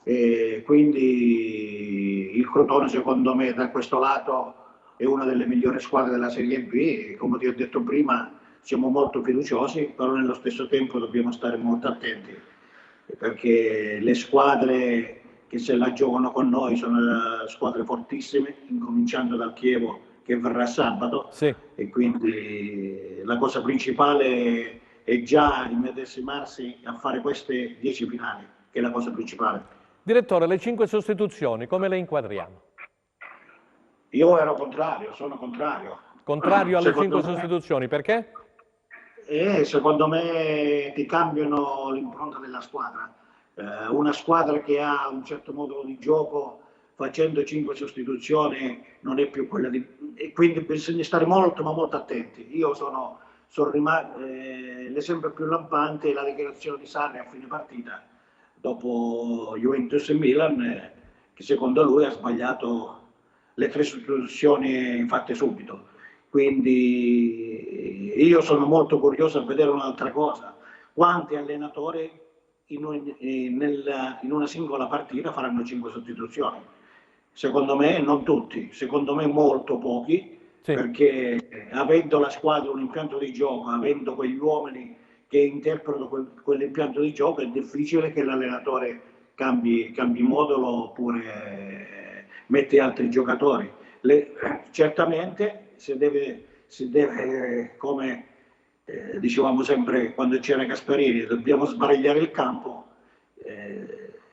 e quindi il Crotone secondo me da questo lato è una delle migliori squadre della Serie B e come ti ho detto prima siamo molto fiduciosi, però nello stesso tempo dobbiamo stare molto attenti, perché le squadre che se la giocano con noi sono squadre fortissime, incominciando dal Chievo che verrà sabato, sì. E quindi la cosa principale è già immedesimarsi a fare queste 10 finali, che è la cosa principale. Direttore, le 5 sostituzioni, come le inquadriamo? Io ero contrario, sono contrario. Contrario alle 5 sostituzioni, perché? Secondo me ti cambiano l'impronta della squadra. Una squadra che ha un certo modo di gioco facendo 5 sostituzioni non è più quella di... E quindi bisogna stare molto ma molto attenti. Io sono l'esempio più lampante è la dichiarazione di Sarri a fine partita dopo Juventus e Milan, che secondo lui ha sbagliato le 3 sostituzioni fatte subito. Quindi io sono molto curioso a vedere un'altra cosa: quanti allenatori in una singola partita faranno 5 sostituzioni? Secondo me non tutti, secondo me molto pochi, sì. Perché avendo la squadra un impianto di gioco, avendo quegli uomini che interpretano quell'impianto di gioco, è difficile che l'allenatore cambi modulo oppure mette altri giocatori. Certamente si deve, come dicevamo sempre quando c'era Gasperini, dobbiamo sbaragliare il campo.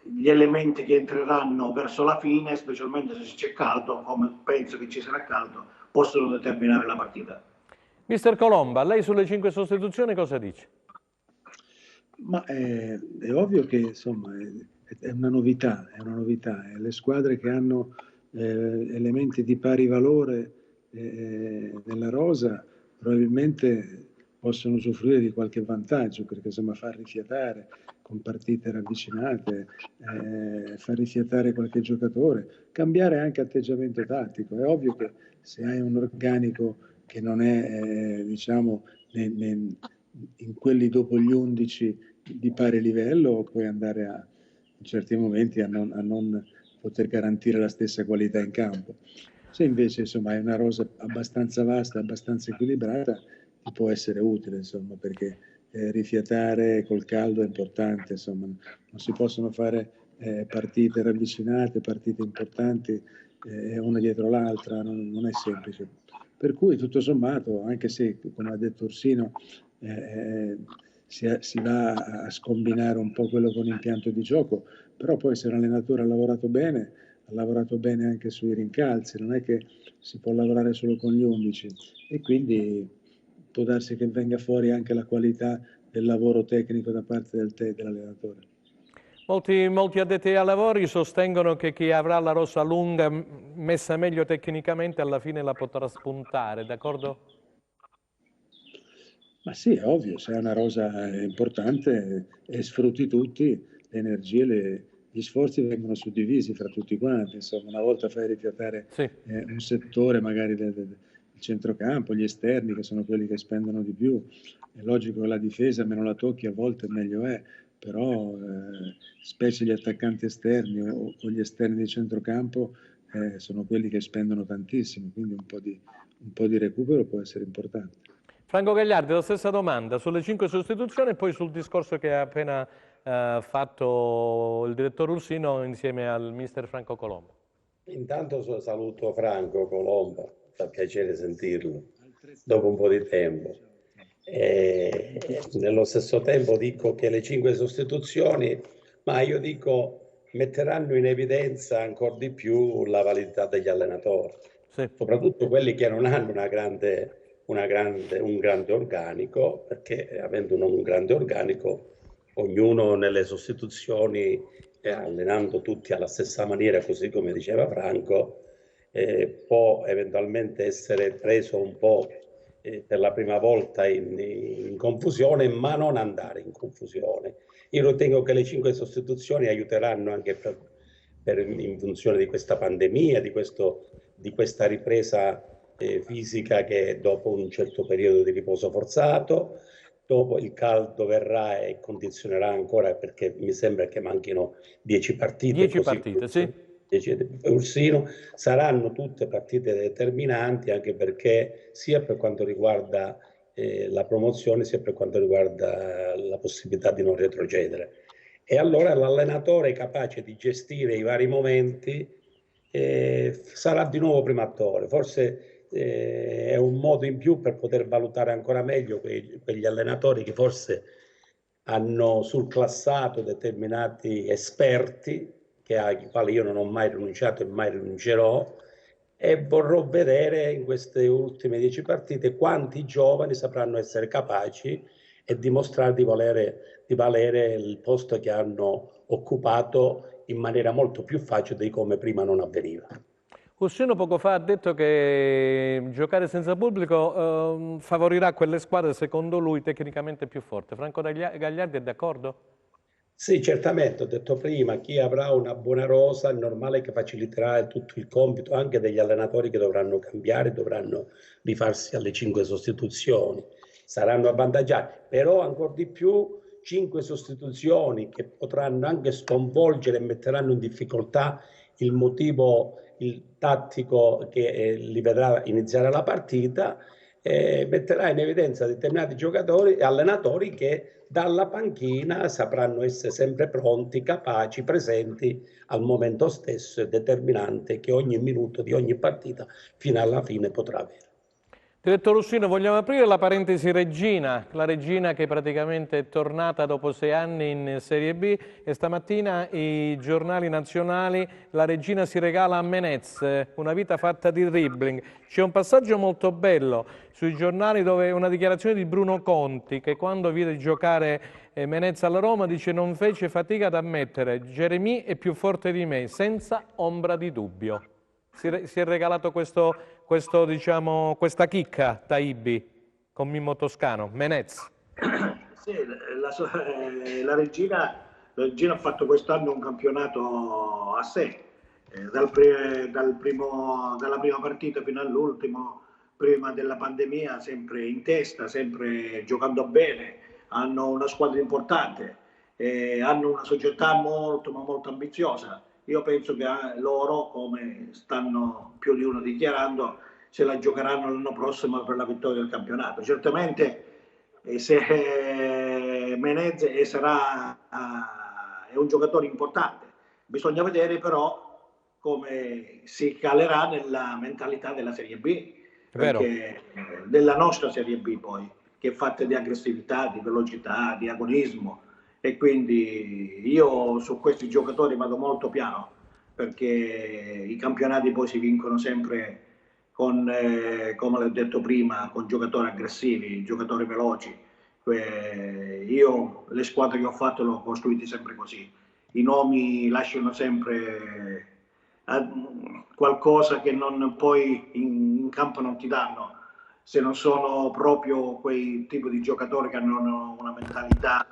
Gli elementi che entreranno verso la fine, specialmente se c'è caldo, come penso che ci sarà caldo, possono determinare la partita. Mister Colomba, lei sulle 5 sostituzioni cosa dice? Ma è ovvio che insomma è una novità, Le squadre che hanno elementi di pari valore nella rosa probabilmente possono usufruire di qualche vantaggio, perché insomma far rifiatare con partite ravvicinate, far rifiatare qualche giocatore, cambiare anche atteggiamento tattico. È ovvio che se hai un organico che non è diciamo in quelli dopo gli 11 di pari livello, puoi andare in certi momenti a non poter garantire la stessa qualità in campo. Se invece insomma hai una rosa abbastanza vasta, abbastanza equilibrata, ti può essere utile, insomma, perché rifiatare col caldo è importante, insomma, non si possono fare partite ravvicinate, partite importanti una dietro l'altra, non è semplice. Per cui tutto sommato, anche se, come ha detto Orsino, si va a scombinare un po' quello con l'impianto di gioco, però poi se l'allenatore ha lavorato bene anche sui rincalzi, non è che si può lavorare solo con gli 11, e quindi può darsi che venga fuori anche la qualità del lavoro tecnico da parte dell'allenatore. Molti addetti ai lavori sostengono che chi avrà la rosa lunga messa meglio tecnicamente alla fine la potrà spuntare, d'accordo? Ma sì, è ovvio, se è una rosa importante e sfrutti tutti, le energie, gli sforzi vengono suddivisi fra tutti quanti. Insomma, una volta fai rifiatare un settore magari del centrocampo, gli esterni che sono quelli che spendono di più. È logico che la difesa meno la tocchi a volte meglio è, però specie gli attaccanti esterni o gli esterni di centrocampo sono quelli che spendono tantissimo, quindi un po' di recupero può essere importante. Franco Gagliardi, la stessa domanda sulle 5 sostituzioni e poi sul discorso che ha appena fatto il direttore Ursino insieme al mister Franco Colomba. Intanto saluto Franco Colomba, fa piacere sentirlo dopo un po' di tempo. Nello stesso tempo dico che le 5 sostituzioni, ma io dico, metteranno in evidenza ancora di più la validità degli allenatori, soprattutto quelli che non hanno un grande organico, perché avendo un grande organico, ognuno nelle sostituzioni, allenando tutti alla stessa maniera, così come diceva Franco, può eventualmente essere preso un po' per la prima volta in confusione, ma non andare in confusione. Io ritengo che le 5 sostituzioni aiuteranno anche in funzione di questa pandemia, di questa ripresa fisica che dopo un certo periodo di riposo forzato, dopo il caldo verrà e condizionerà ancora, perché mi sembra che manchino 10 partite. 10 partite, sì. Ursino, saranno tutte partite determinanti, anche perché sia per quanto riguarda la promozione, sia per quanto riguarda la possibilità di non retrocedere. E allora l'allenatore capace di gestire i vari momenti sarà di nuovo primo attore. Forse è un modo in più per poter valutare ancora meglio quegli allenatori che forse hanno surclassato determinati esperti, ai quali io non ho mai rinunciato e mai rinuncerò, e vorrò vedere in queste ultime 10 partite quanti giovani sapranno essere capaci e dimostrare di valere il posto che hanno occupato in maniera molto più facile di come prima non avveniva. Ursino poco fa ha detto che giocare senza pubblico favorirà quelle squadre secondo lui tecnicamente più forti. Franco Gagliardi è d'accordo? Sì, certamente, ho detto prima, chi avrà una buona rosa è normale che faciliterà tutto il compito anche degli allenatori che dovranno cambiare, dovranno rifarsi alle 5 sostituzioni, saranno avvantaggiati, però ancora di più 5 sostituzioni che potranno anche sconvolgere e metteranno in difficoltà il motivo, il tattico che li vedrà iniziare la partita, metterà in evidenza determinati giocatori e allenatori che dalla panchina sapranno essere sempre pronti, capaci, presenti al momento stesso e determinante che ogni minuto di ogni partita fino alla fine potrà avere. Direttore Ursino, vogliamo aprire la parentesi Regina, la Regina che praticamente è tornata dopo 6 anni in Serie B e stamattina i giornali nazionali, la Regina si regala a Menez, una vita fatta di dribbling. C'è un passaggio molto bello sui giornali dove una dichiarazione di Bruno Conti che quando vide giocare Menez alla Roma dice non fece fatica ad ammettere Jeremy è più forte di me, senza ombra di dubbio. Si è regalato diciamo, questa chicca Taibbi con Mimmo Toscano, Menez. Sì, la Regina ha fatto quest'anno un campionato a sé, dalla prima partita fino all'ultimo, prima della pandemia, sempre in testa, sempre giocando bene, hanno una squadra importante, hanno una società molto ma molto ambiziosa. Io penso che loro, come stanno più di uno dichiarando, se la giocheranno l'anno prossimo per la vittoria del campionato. Certamente se Menez è un giocatore importante, bisogna vedere però come si calerà nella mentalità della Serie B, perché della nostra Serie B poi, che è fatta di aggressività, di velocità, di agonismo, e quindi io su questi giocatori vado molto piano, perché i campionati poi si vincono sempre con, come l'ho detto prima, con giocatori aggressivi, giocatori veloci. Io le squadre che ho fatto le ho costruite sempre così. I nomi lasciano sempre qualcosa che poi in campo non ti danno, se non sono proprio quei tipi di giocatori che hanno una mentalità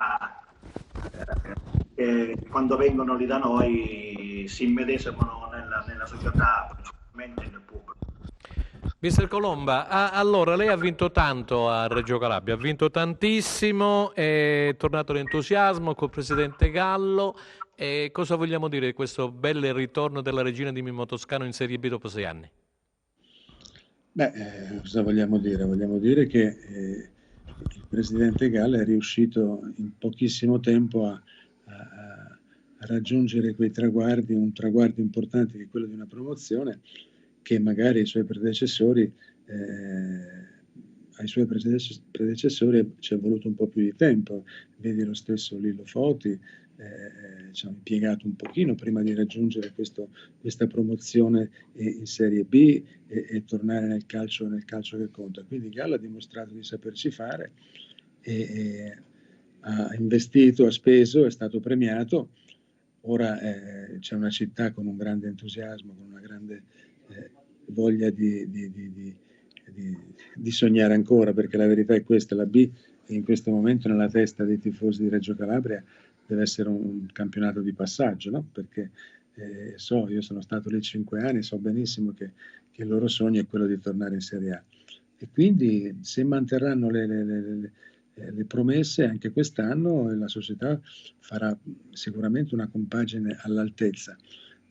che quando vengono lì da noi si immedesimano nella società, principalmente nel pubblico. Mister Colomba, allora lei ha vinto tanto a Reggio Calabria, ha vinto tantissimo, è tornato l'entusiasmo col presidente Gallo. E cosa vogliamo dire di questo bel ritorno della Regina di Mimmo Toscano in Serie B dopo 6 anni? Cosa vogliamo dire? Vogliamo dire che il presidente Gallo è riuscito in pochissimo tempo a raggiungere quei traguardi, un traguardo importante che è quello di una promozione che magari ai suoi predecessori ci è voluto un po' più di tempo. Vedi lo stesso Lillo Foti, ci ha impiegato un pochino prima di raggiungere questa promozione in Serie B e tornare nel calcio che conta. Quindi Gallo ha dimostrato di saperci fare e ha investito, ha speso, è stato premiato. Ora c'è una città con un grande entusiasmo, con una grande voglia di sognare ancora, perché la verità è questa: la B in questo momento nella testa dei tifosi di Reggio Calabria deve essere un campionato di passaggio, no? Perché io sono stato lì 5 anni, so benissimo che il loro sogno è quello di tornare in Serie A, e quindi se manterranno le promesse anche quest'anno la società farà sicuramente una compagine all'altezza.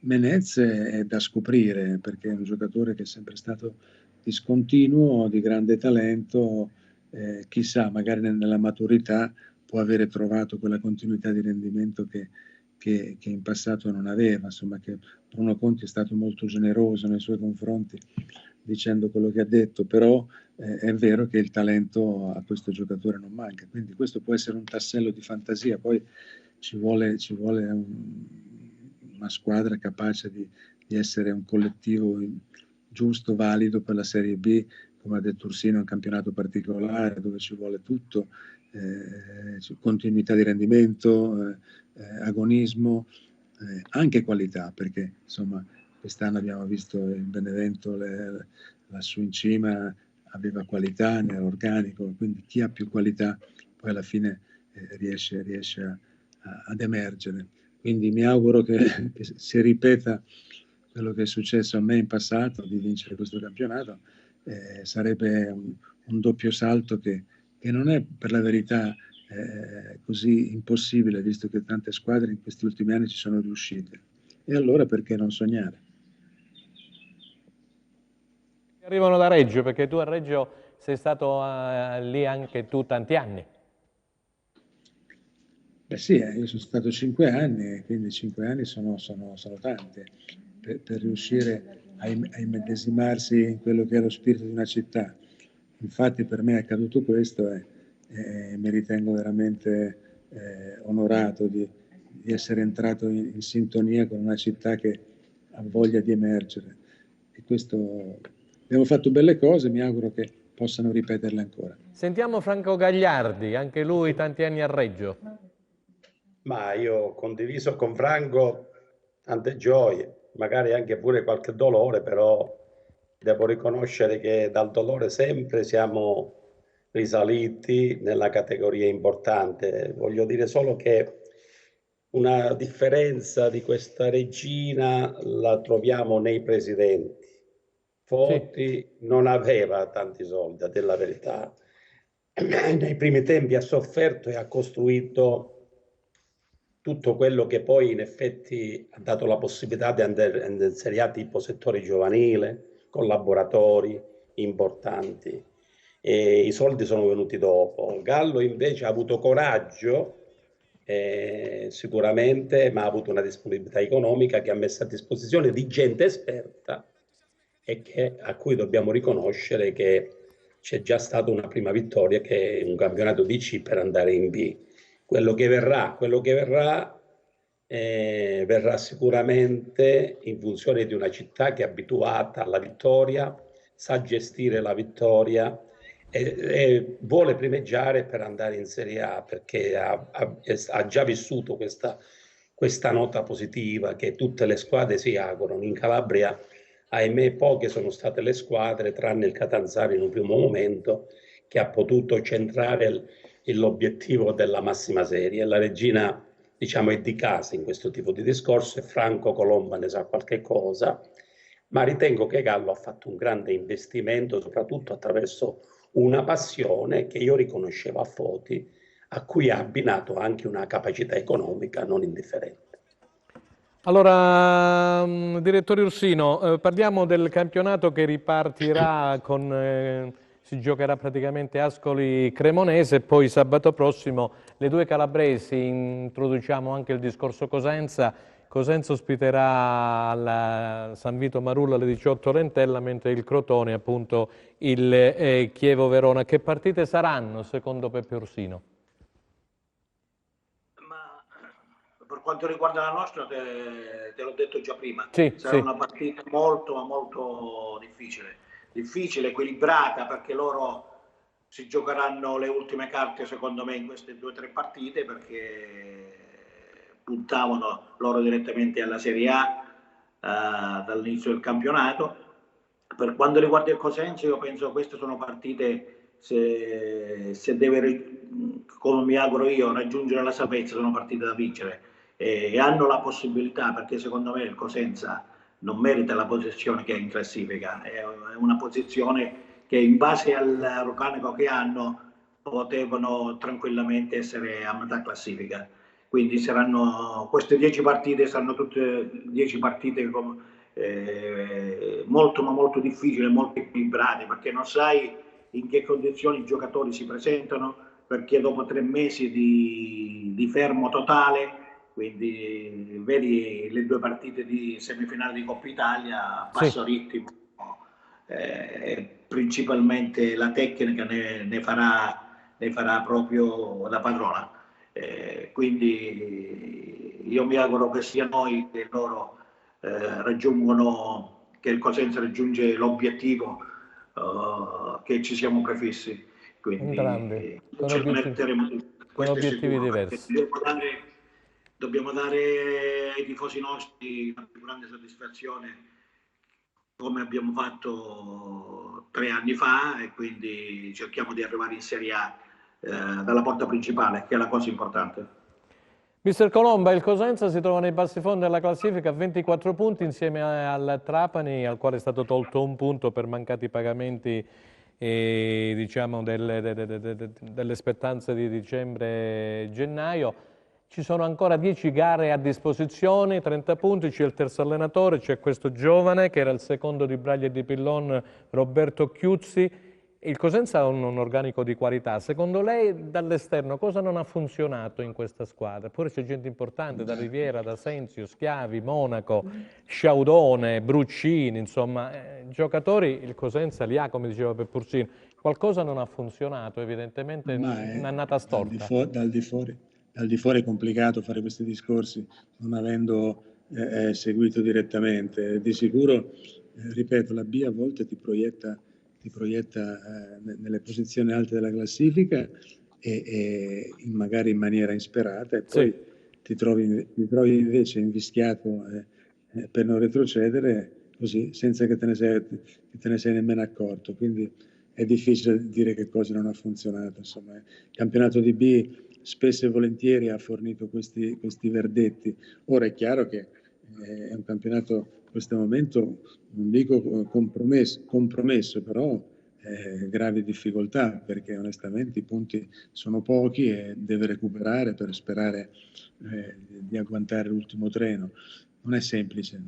Menez è da scoprire, perché è un giocatore che è sempre stato discontinuo, di grande talento, chissà, magari nella maturità può avere trovato quella continuità di rendimento che in passato non aveva. Insomma, che Bruno Conti è stato molto generoso nei suoi confronti dicendo quello che ha detto, però è vero che il talento a questo giocatore non manca, quindi questo può essere un tassello di fantasia. Poi ci vuole una squadra capace di essere un collettivo giusto, valido per la Serie B, come ha detto Ursino, è un campionato particolare dove ci vuole tutto, continuità di rendimento, agonismo, anche qualità, perché insomma quest'anno abbiamo visto il Benevento lassù in cima, aveva qualità nell'organico, quindi chi ha più qualità poi alla fine riesce ad emergere. Quindi mi auguro che si ripeta quello che è successo a me in passato, di vincere questo campionato. Sarebbe un doppio salto che non è per la verità così impossibile, visto che tante squadre in questi ultimi anni ci sono riuscite. E allora perché non sognare? Arrivano da Reggio, perché tu a Reggio sei stato lì anche tu tanti anni. Beh sì, io sono stato 5 anni, quindi 5 anni sono tanti per riuscire a immedesimarsi in quello che è lo spirito di una città. Infatti per me è accaduto questo e mi ritengo veramente onorato di essere entrato in sintonia con una città che ha voglia di emergere. E questo, abbiamo fatto belle cose, mi auguro che possano ripeterle ancora. Sentiamo Franco Gagliardi, anche lui tanti anni a Reggio. Ma io ho condiviso con Franco tante gioie, magari anche pure qualche dolore, però devo riconoscere che dal dolore sempre siamo risaliti nella categoria importante. Voglio dire solo che una differenza di questa regina la troviamo nei presidenti. Foti non aveva tanti soldi, a dire la verità. Nei primi tempi ha sofferto e ha costruito tutto quello che poi in effetti ha dato la possibilità di andare in Serie A tipo settore giovanile, collaboratori importanti. E i soldi sono venuti dopo. Gallo invece ha avuto coraggio, sicuramente, ma ha avuto una disponibilità economica che ha messo a disposizione di gente esperta e a cui dobbiamo riconoscere che c'è già stata una prima vittoria, che è un campionato di C per andare in B. Quello che verrà verrà sicuramente in funzione di una città che è abituata alla vittoria, sa gestire la vittoria e vuole primeggiare per andare in Serie A, perché ha già vissuto questa nota positiva che tutte le squadre si augurano. In Calabria, ahimè, poche sono state le squadre, tranne il Catanzaro in un primo momento, che ha potuto centrare l'obiettivo della massima serie. La regina, diciamo, è di casa in questo tipo di discorso e Franco Colomba ne sa qualche cosa, ma ritengo che Gallo ha fatto un grande investimento, soprattutto attraverso una passione che io riconoscevo a Foti, a cui ha abbinato anche una capacità economica non indifferente. Allora, direttore Ursino, parliamo del campionato che ripartirà si giocherà praticamente Ascoli-Cremonese e poi sabato prossimo le due calabresi. Introduciamo anche il discorso Cosenza. Cosenza ospiterà al San Vito Marulla alle 18 Lentella, mentre il Crotone appunto il Chievo Verona. Che partite saranno secondo Peppe Ursino? Per quanto riguarda la nostra, te l'ho detto già prima, sì, sarà una partita molto difficile, equilibrata, perché loro si giocheranno le ultime carte secondo me in queste 2 o 3 partite, perché puntavano loro direttamente alla Serie A dall'inizio del campionato. Per quanto riguarda il Cosenza, io penso che queste sono partite, se deve, come mi auguro io, raggiungere la salvezza, sono partite da vincere. E hanno la possibilità, perché secondo me il Cosenza non merita la posizione che è in classifica, è una posizione che in base all'organico che hanno potevano tranquillamente essere a metà classifica. Quindi saranno queste 10 partite, saranno tutte 10 partite molto difficili, molto equilibrate, perché non sai in che condizioni i giocatori si presentano, perché dopo 3 mesi di fermo totale, quindi vedi le 2 partite di semifinale di Coppa Italia a basso ritmo, principalmente la tecnica ne farà proprio da padrona, quindi io mi auguro che sia noi che loro raggiungono, che il Cosenza raggiunge l'obiettivo che ci siamo prefissi, quindi sono obiettivi diversi. dobbiamo dare ai tifosi nostri la più grande soddisfazione, come abbiamo fatto 3 anni fa, e quindi cerchiamo di arrivare in Serie A dalla porta principale, che è la cosa importante. Mister Colomba, il Cosenza si trova nei bassi fondi della classifica a 24 punti insieme al Trapani, al quale è stato tolto un punto per mancati pagamenti diciamo delle spettanze di dicembre e gennaio. Ci sono ancora 10 gare a disposizione, 30 punti, c'è il terzo allenatore, c'è questo giovane che era il secondo di Braglia e di Pillon, Roberto Chiuzzi. Il Cosenza ha un organico di qualità. Secondo lei, dall'esterno, cosa non ha funzionato in questa squadra? Eppure c'è gente importante, da Riviera, da Senzio, Schiavi, Monaco, Sciaudone, Bruccini, insomma, giocatori il Cosenza li ha, come diceva Peppursino. Qualcosa non ha funzionato, evidentemente un'annata storta. Dal di fuori è complicato fare questi discorsi, non avendo seguito direttamente. Di sicuro, ripeto, la B a volte ti proietta nelle posizioni alte della classifica e magari in maniera insperata, e poi ti trovi invece invischiato per non retrocedere così, senza che te ne sei nemmeno accorto. Quindi è difficile dire che cosa non ha funzionato. Insomma, il campionato di B spesso e volentieri ha fornito questi verdetti. Ora è chiaro che è un campionato in questo momento, non dico compromesso, però gravi difficoltà, perché onestamente i punti sono pochi e deve recuperare per sperare di agguantare l'ultimo treno. Non è semplice.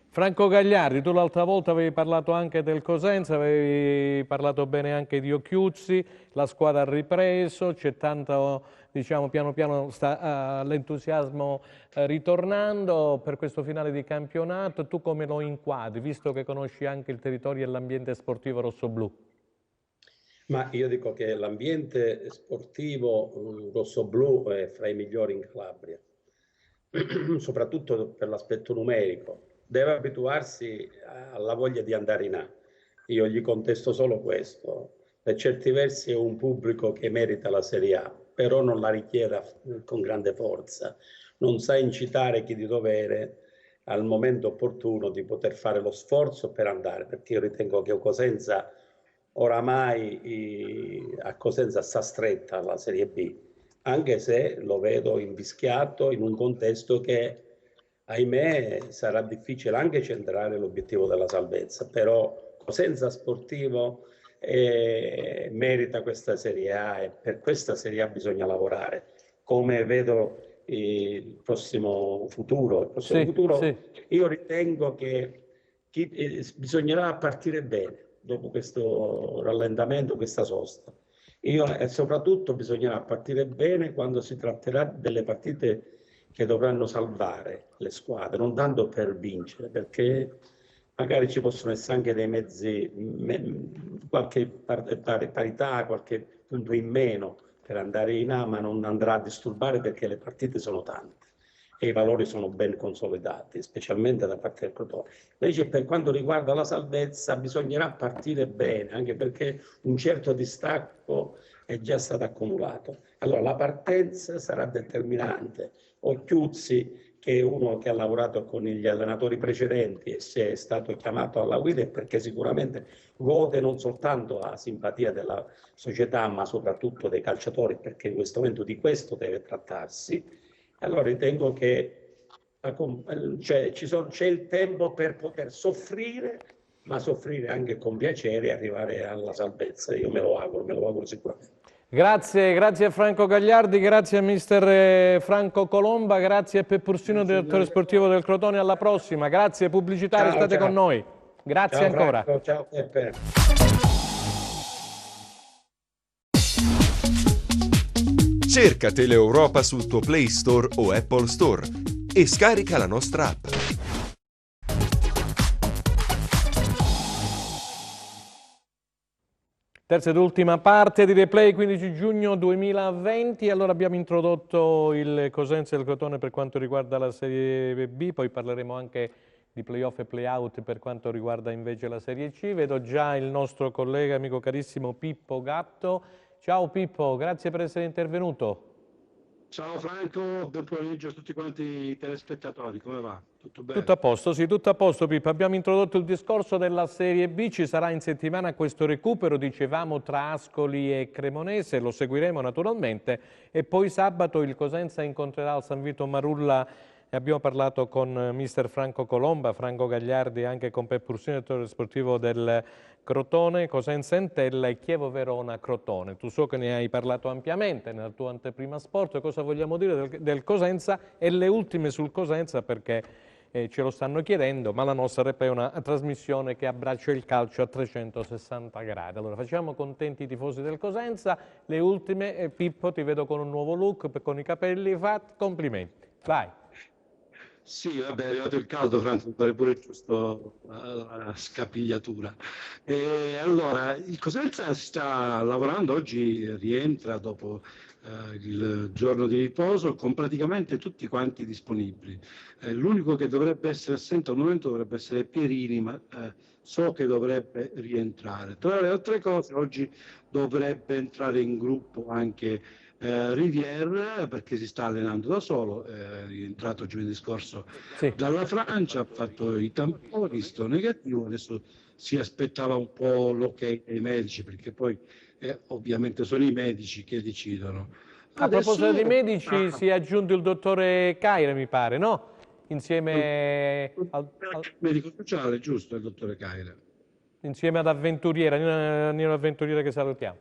Franco Gagliardi, tu l'altra volta avevi parlato anche del Cosenza, avevi parlato bene anche di Occhiuzzi, la squadra ha ripreso, c'è tanto, diciamo, piano piano sta l'entusiasmo ritornando per questo finale di campionato. Tu come lo inquadri, visto che conosci anche il territorio e l'ambiente sportivo rossoblu? Ma io dico che l'ambiente sportivo rossoblu è fra i migliori in Calabria, soprattutto per l'aspetto numerico. Deve abituarsi alla voglia di andare in A. Io gli contesto solo questo. Per certi versi è un pubblico che merita la Serie A, però non la richiede con grande forza. Non sa incitare chi di dovere al momento opportuno di poter fare lo sforzo per andare, perché io ritengo che Cosenza oramai a Cosenza sta stretta la Serie B, anche se lo vedo invischiato in un contesto che, ahimè, sarà difficile anche centrare l'obiettivo della salvezza, però Cosenza sportivo merita questa Serie A, e per questa Serie A bisogna lavorare. Come vedo il prossimo futuro, io ritengo che bisognerà partire bene dopo questo rallentamento, questa sosta. E soprattutto bisognerà partire bene quando si tratterà delle partite che dovranno salvare le squadre, non tanto per vincere, perché magari ci possono essere anche dei mezzi, qualche parità, qualche punto in meno per andare in A, ma non andrà a disturbare, perché le partite sono tante e i valori sono ben consolidati, specialmente da parte del Crotone. Invece per quanto riguarda la salvezza bisognerà partire bene, anche perché un certo distacco è già stato accumulato. Allora la partenza sarà determinante. Occhiuzzi, che è uno che ha lavorato con gli allenatori precedenti e se è stato chiamato alla guida, è perché sicuramente gode non soltanto la simpatia della società, ma soprattutto dei calciatori, perché in questo momento di questo deve trattarsi. Allora ritengo che c'è il tempo per poter soffrire, ma soffrire anche con piacere e arrivare alla salvezza. Io me lo auguro sicuramente. Grazie a Franco Gagliardi, grazie a mister Franco Colomba, grazie a Peppursino, direttore sportivo del Crotone. Alla prossima, grazie pubblicitari, state con noi. Grazie ancora. Franco, ciao Peppe. Cerca Teleeuropa sul tuo Play Store o Apple Store e scarica la nostra app. Terza ed ultima parte di Replay, 15 giugno 2020. Allora abbiamo introdotto il Cosenza e il Crotone per quanto riguarda la Serie B, poi parleremo anche di playoff e playout per quanto riguarda invece la Serie C. Vedo già il nostro collega, amico carissimo Pippo Gatto. Ciao Pippo, grazie per essere intervenuto. Ciao Franco, buon pomeriggio a tutti quanti i telespettatori, come va? Tutto bene? Tutto a posto, sì, tutto a posto Pippo. Abbiamo introdotto il discorso della Serie B, ci sarà in settimana questo recupero, dicevamo, tra Ascoli e Cremonese, lo seguiremo naturalmente, e poi sabato il Cosenza incontrerà il San Vito Marulla. Abbiamo parlato con mister Franco Colomba, Franco Gagliardi, anche con Pep Ursino, direttore sportivo del Crotone, Cosenza Entella e Chievo Verona Crotone. Tu so che ne hai parlato ampiamente nella tua anteprima sport. Cosa vogliamo dire del Cosenza e le ultime sul Cosenza, perché ce lo stanno chiedendo, ma la nostra è una trasmissione che abbraccia il calcio a 360 gradi. Allora facciamo contenti i tifosi del Cosenza. Le ultime, Pippo, ti vedo con un nuovo look, con i capelli fatti, complimenti. Vai. Sì, vabbè, è arrivato il caldo, Franco, pare pure giusto la scapigliatura. E allora, il Cosenza sta lavorando, oggi rientra dopo il giorno di riposo con praticamente tutti quanti disponibili. L'unico che dovrebbe essere assente al momento dovrebbe essere Pierini, ma so che dovrebbe rientrare. Tra le altre cose, oggi dovrebbe entrare in gruppo anche Rivière, perché si sta allenando da solo, è rientrato giovedì scorso dalla Francia, ha fatto i tamponi, sto negativo, adesso si aspettava un po' l'ok dei medici, perché poi ovviamente sono i medici che decidono. A proposito di medici, si è aggiunto il dottore Caire, mi pare, no? Insieme al medico sociale, giusto, il dottore Caire. Insieme ad Avventuriera, Nino Avventuriera, che salutiamo.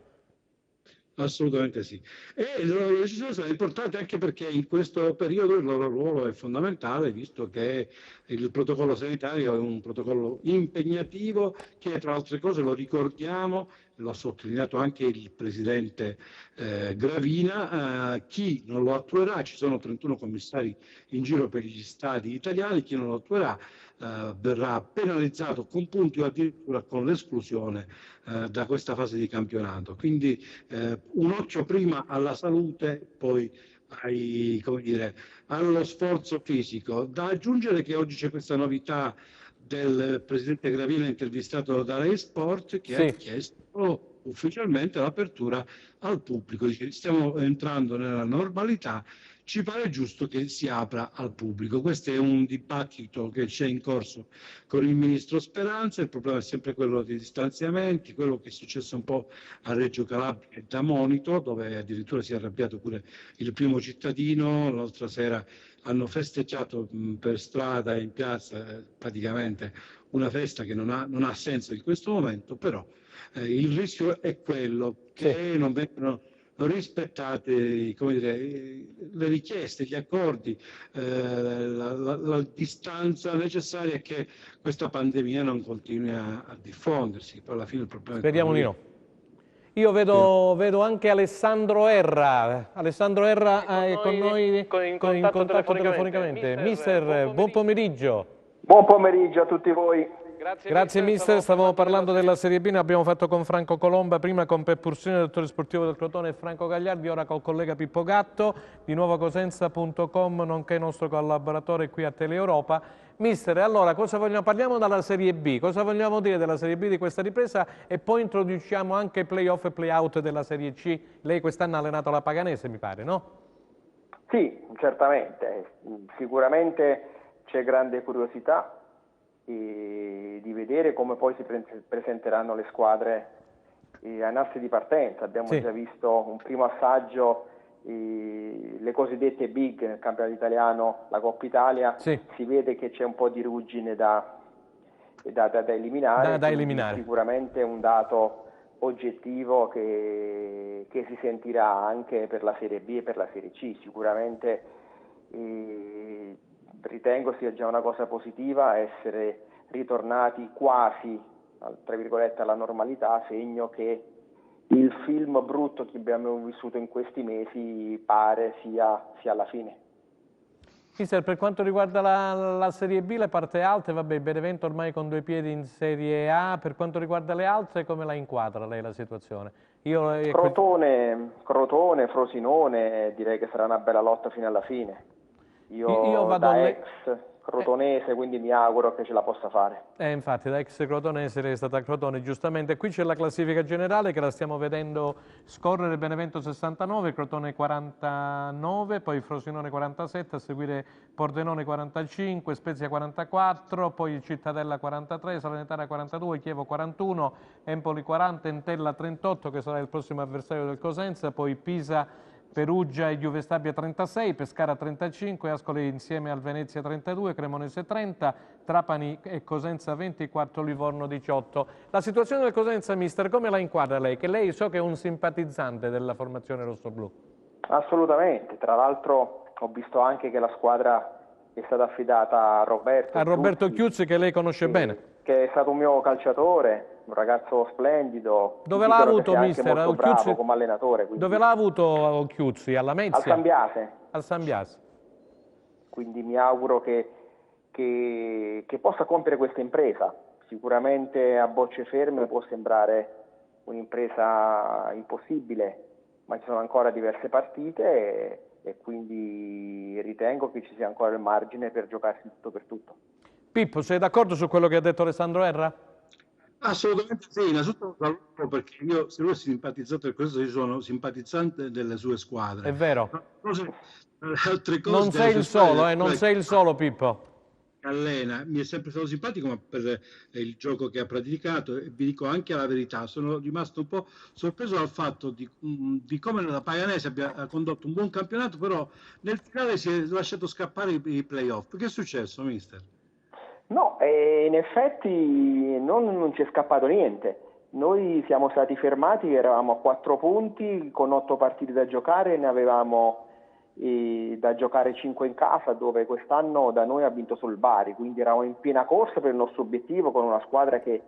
Assolutamente sì. E le loro decisioni sono importanti anche perché in questo periodo il loro ruolo è fondamentale, visto che il protocollo sanitario è un protocollo impegnativo che, tra altre cose, lo ricordiamo, lo ha sottolineato anche il presidente Gravina, chi non lo attuerà, ci sono 31 commissari in giro per gli stati italiani, chi non lo attuerà verrà penalizzato con punti o addirittura con l'esclusione da questa fase di campionato. Quindi un occhio prima alla salute, poi allo sforzo fisico. Da aggiungere che oggi c'è questa novità del presidente Gravina intervistato da Rai Sport, che ha chiesto ufficialmente l'apertura al pubblico. Dice: stiamo entrando nella normalità, ci pare giusto che si apra al pubblico. Questo è un dibattito che c'è in corso con il ministro Speranza. Il problema è sempre quello dei distanziamenti, quello che è successo un po' a Reggio Calabria e da Monito, dove addirittura si è arrabbiato pure il primo cittadino. L'altra sera hanno festeggiato per strada e in piazza praticamente una festa che non ha senso in questo momento, però il rischio è quello che non vengano rispettate, come dire, le richieste, gli accordi, la distanza necessaria, che questa pandemia non continui a diffondersi. Poi alla fine il problema Speriamo di no. Io vedo anche Alessandro Erra. Alessandro Erra è con noi in contatto telefonicamente. Mister, buon pomeriggio. Buon pomeriggio a tutti voi. Grazie mister, stavamo parlando della Serie B, ne abbiamo fatto con Franco Colomba, prima con Pep Ursino, direttore sportivo del Crotone, e Franco Gagliardi, ora col collega Pippo Gatto, di nuovo Cosenza.com, nonché nostro collaboratore qui a Teleeuropa. Mister, allora parliamo della Serie B, cosa vogliamo dire della Serie B, di questa ripresa, e poi introduciamo anche i play-off e play-out della Serie C. Lei quest'anno ha allenato la Paganese, mi pare, no? Sì, certamente, sicuramente c'è grande curiosità di vedere come poi si presenteranno le squadre ai nastri di partenza. Abbiamo già visto un primo assaggio, le cosiddette big nel campionato italiano, la Coppa Italia. Si vede che c'è un po' di ruggine da eliminare, da eliminare. Sicuramente un dato oggettivo che si sentirà anche per la Serie B e per la Serie C. Sicuramente ritengo sia già una cosa positiva essere ritornati quasi, tra virgolette, alla normalità, segno che il film brutto che abbiamo vissuto in questi mesi pare sia alla fine. Mister, per quanto riguarda la Serie B, le parti alte, vabbè, Benevento ormai con 2 piedi in Serie A, per quanto riguarda le altre, come la inquadra lei la situazione? Crotone, Frosinone, direi che sarà una bella lotta fino alla fine. Io crotonese, quindi mi auguro che ce la possa fare. Infatti da ex crotonese lei è stata a Crotone, giustamente. Qui c'è la classifica generale che la stiamo vedendo scorrere: Benevento 69, Crotone 49, poi Frosinone 47, a seguire Pordenone 45, Spezia 44, poi Cittadella 43, Salernitana 42, Chievo 41, Empoli 40, Entella 38, che sarà il prossimo avversario del Cosenza, poi Pisa, Perugia e Juve Stabia 36, Pescara 35, Ascoli insieme al Venezia 32, Cremonese 30, Trapani e Cosenza 24, Livorno 18. La situazione del Cosenza, mister, come la inquadra lei? Che lei so che è un simpatizzante della formazione rossoblù. Assolutamente, tra l'altro ho visto anche che la squadra è stata affidata a Roberto Chiuzzi, che lei conosce bene. Che è stato un mio calciatore, un ragazzo splendido. Dove l'ha avuto, mister? Molto bravo come allenatore. Quindi... Dove l'ha avuto Chiuzzi? Alla Mezia? Al Sambiase. Al Sambiase. Quindi mi auguro che possa compiere questa impresa. Sicuramente a bocce ferme può sembrare un'impresa impossibile, ma ci sono ancora diverse partite e quindi ritengo che ci sia ancora il margine per giocarsi tutto per tutto. Pippo, sei d'accordo su quello che ha detto Alessandro Erra? Assolutamente sì, innanzitutto perché io, se lui è simpatizzato del Cosenza, io sono simpatizzante delle sue squadre. È vero. Altre cose non sei il solo, non sei il solo, Pippo. Allena, mi è sempre stato simpatico, ma per il gioco che ha praticato, e vi dico anche la verità, sono rimasto un po' sorpreso dal fatto di come la Paganese abbia condotto un buon campionato, però nel finale si è lasciato scappare i playoff. Che è successo, mister? No, in effetti non ci è scappato niente. Noi siamo stati fermati, eravamo a 4 punti con 8 partite da giocare, ne avevamo da giocare 5 in casa, dove quest'anno da noi ha vinto solo il Bari, quindi eravamo in piena corsa per il nostro obiettivo, con una squadra che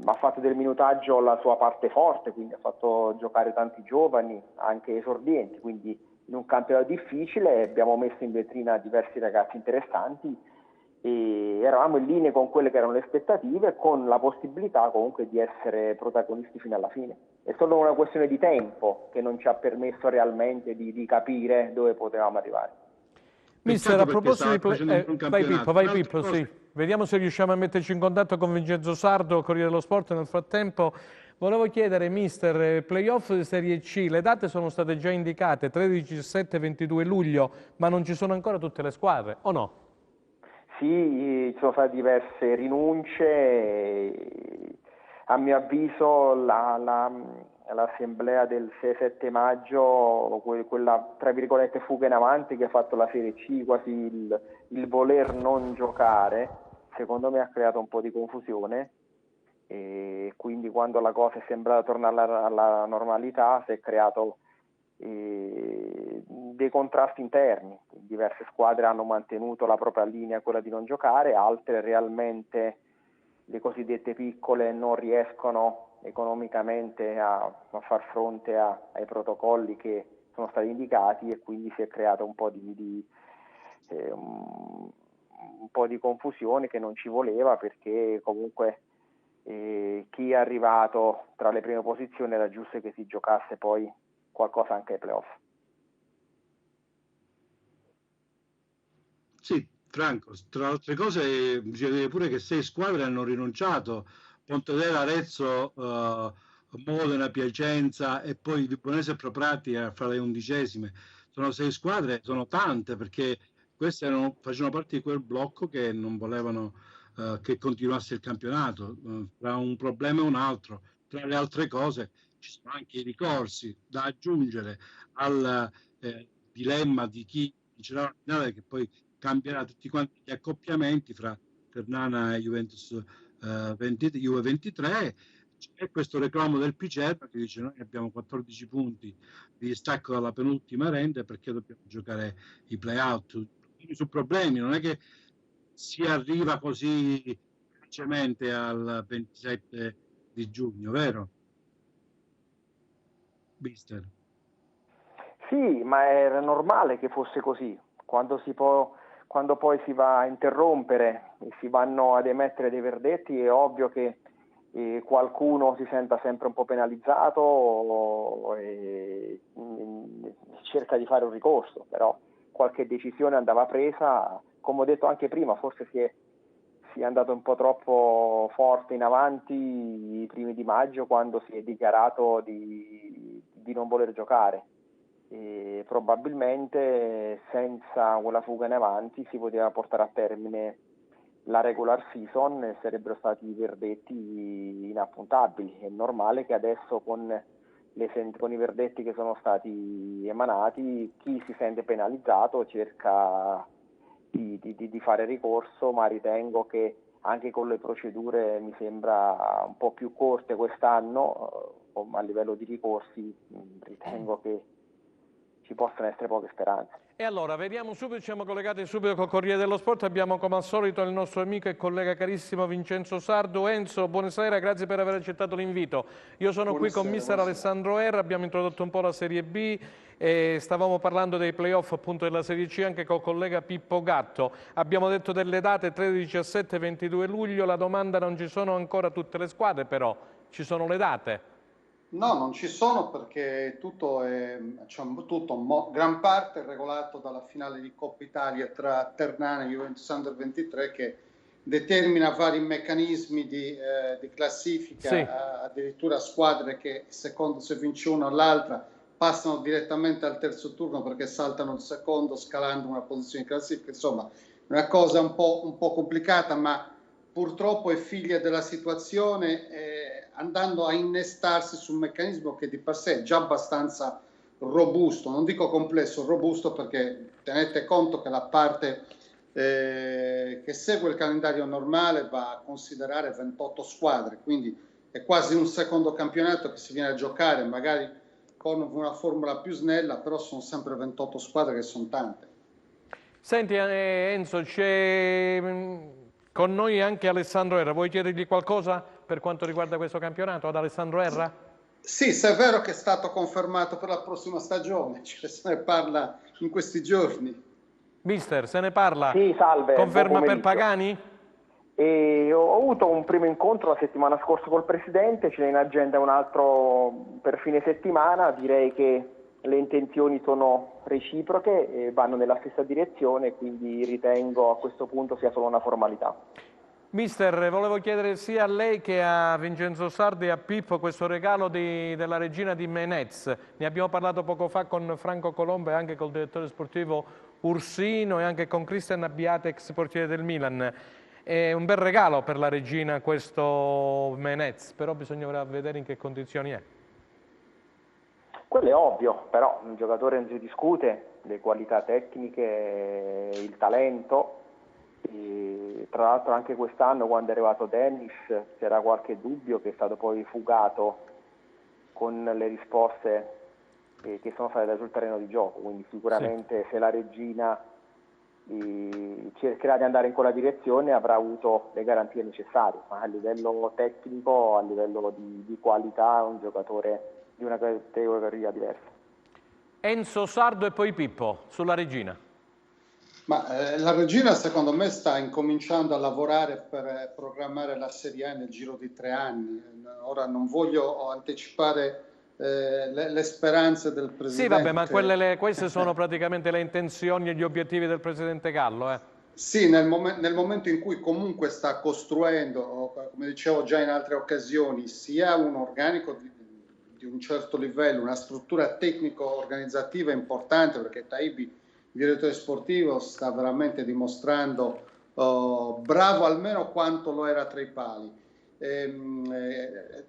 ha fatto del minutaggio la sua parte forte, quindi ha fatto giocare tanti giovani, anche esordienti, quindi in un campionato difficile abbiamo messo in vetrina diversi ragazzi interessanti e eravamo in linea con quelle che erano le aspettative, con la possibilità comunque di essere protagonisti fino alla fine. È solo una questione di tempo che non ci ha permesso realmente di capire dove potevamo arrivare. Mister, a proposito di vai Pippo, sì. Vediamo se riusciamo a metterci in contatto con Vincenzo Sardo, Corriere dello Sport. Nel frattempo volevo chiedere, mister, playoff Serie C, le date sono state già indicate, 13, 17 e 22 luglio, ma non ci sono ancora tutte le squadre, o no? Sì, ci sono state diverse rinunce. A mio avviso l'assemblea del 6-7 maggio, quella tra virgolette fuga in avanti che ha fatto la Serie C, quasi il voler non giocare, secondo me ha creato un po' di confusione e quindi quando la cosa è sembrata tornare alla normalità si è creato dei contrasti interni. Diverse squadre hanno mantenuto la propria linea, quella di non giocare, altre realmente, le cosiddette piccole, non riescono economicamente a far fronte ai protocolli che sono stati indicati e quindi si è creato un po' di confusione che non ci voleva, perché comunque chi è arrivato tra le prime posizioni era giusto che si giocasse poi qualcosa anche ai playoff. Sì, Franco, tra altre cose bisogna dire pure che 6 squadre hanno rinunciato: Pontedera, Arezzo, Modena, Piacenza e poi Vibonese e Proprati fra le 11esime. Sono 6 squadre, sono tante, perché queste facevano parte di quel blocco che non volevano che continuasse il campionato, tra un problema e un altro. Tra le altre cose ci sono anche i ricorsi da aggiungere al dilemma di chi vincerà la finale, che poi cambierà tutti quanti gli accoppiamenti fra Ternana e Juventus Juve 23. C'è questo reclamo del Picerno che dice: noi abbiamo 14 punti di distacco dalla penultima rende, perché dobbiamo giocare i play-out? Su problemi, non è che si arriva così velocemente al 27 di giugno, vero? Mister? Sì, ma era normale che fosse così. Quando poi si va a interrompere e si vanno ad emettere dei verdetti, è ovvio che qualcuno si senta sempre un po' penalizzato e cerca di fare un ricorso, però qualche decisione andava presa. Come ho detto anche prima, forse si è andato un po' troppo forte in avanti i primi di maggio, quando si è dichiarato di non voler giocare, e probabilmente senza quella fuga in avanti si poteva portare a termine la regular season e sarebbero stati i verdetti inappuntabili. È normale che adesso con i verdetti che sono stati emanati, chi si sente penalizzato cerca di fare ricorso, ma ritengo che anche con le procedure mi sembra un po' più corte quest'anno, a livello di ricorsi ritengo che ci possano essere poche speranze. E allora, vediamo subito, siamo collegati subito col Corriere dello Sport, abbiamo come al solito il nostro amico e collega carissimo Vincenzo Sardo. Enzo, buonasera, grazie per aver accettato l'invito. Io sono qui con mister Alessandro Erra, abbiamo introdotto un po' la Serie B e stavamo parlando dei playoff appunto della Serie C anche col collega Pippo Gatto. Abbiamo detto delle date 13, 17 e 22 luglio, la domanda: non ci sono ancora tutte le squadre, però ci sono le date? No, non ci sono, perché gran parte è regolato dalla finale di Coppa Italia tra Ternana e Juventus Under 23, che determina vari meccanismi di classifica, sì. Addirittura squadre che secondo, se vince una o l'altra, passano direttamente al terzo turno perché saltano il secondo scalando una posizione di classifica. Insomma, una cosa un po' complicata, ma purtroppo è figlia della situazione, andando a innestarsi su un meccanismo che di per sé è già abbastanza robusto, non dico complesso, robusto, perché tenete conto che la parte che segue il calendario normale va a considerare 28 squadre, quindi è quasi un secondo campionato che si viene a giocare, magari con una formula più snella, però sono sempre 28 squadre, che sono tante. Senti Enzo, c'è con noi anche Alessandro Erra, vuoi chiedergli qualcosa per quanto riguarda questo campionato ad Alessandro Erra? Sì, se è vero che è stato confermato per la prossima stagione, cioè se ne parla in questi giorni. Mister, se ne parla? Sì, salve. Conferma per Pagani? Ho avuto un primo incontro la settimana scorsa col presidente, ce n'è in agenda un altro per fine settimana. Direi che le intenzioni sono reciproche e vanno nella stessa direzione, quindi ritengo a questo punto sia solo una formalità. Mister, volevo chiedere sia a lei che a Vincenzo Sardi e a Pippo questo regalo della regina di Menez. Ne abbiamo parlato poco fa con Franco Colombo e anche col direttore sportivo Ursino e anche con Cristian Abbiate, ex portiere del Milan. È un bel regalo per la regina questo Menez, però bisognerà vedere in che condizioni è. Quello è ovvio, però un giocatore non si discute, le qualità tecniche, il talento. E tra l'altro anche quest'anno, quando è arrivato Dennis, c'era qualche dubbio che è stato poi fugato con le risposte che sono state sul terreno di gioco, quindi sicuramente se la regina cercherà di andare in quella direzione avrà avuto le garanzie necessarie, ma a livello tecnico, a livello di qualità è un giocatore di una categoria diversa. Enzo Sardo e poi Pippo sulla regina. Ma la regina secondo me sta incominciando a lavorare per programmare la Serie A nel giro di 3 anni. Ora non voglio anticipare le speranze del presidente. Sì, vabbè, ma queste sono praticamente le intenzioni e gli obiettivi del presidente Gallo. Sì, nel momento in cui comunque sta costruendo, come dicevo già in altre occasioni, sia un organico di un certo livello, una struttura tecnico-organizzativa importante, perché Taibi, il direttore sportivo, sta veramente dimostrando bravo almeno quanto lo era tra i pali.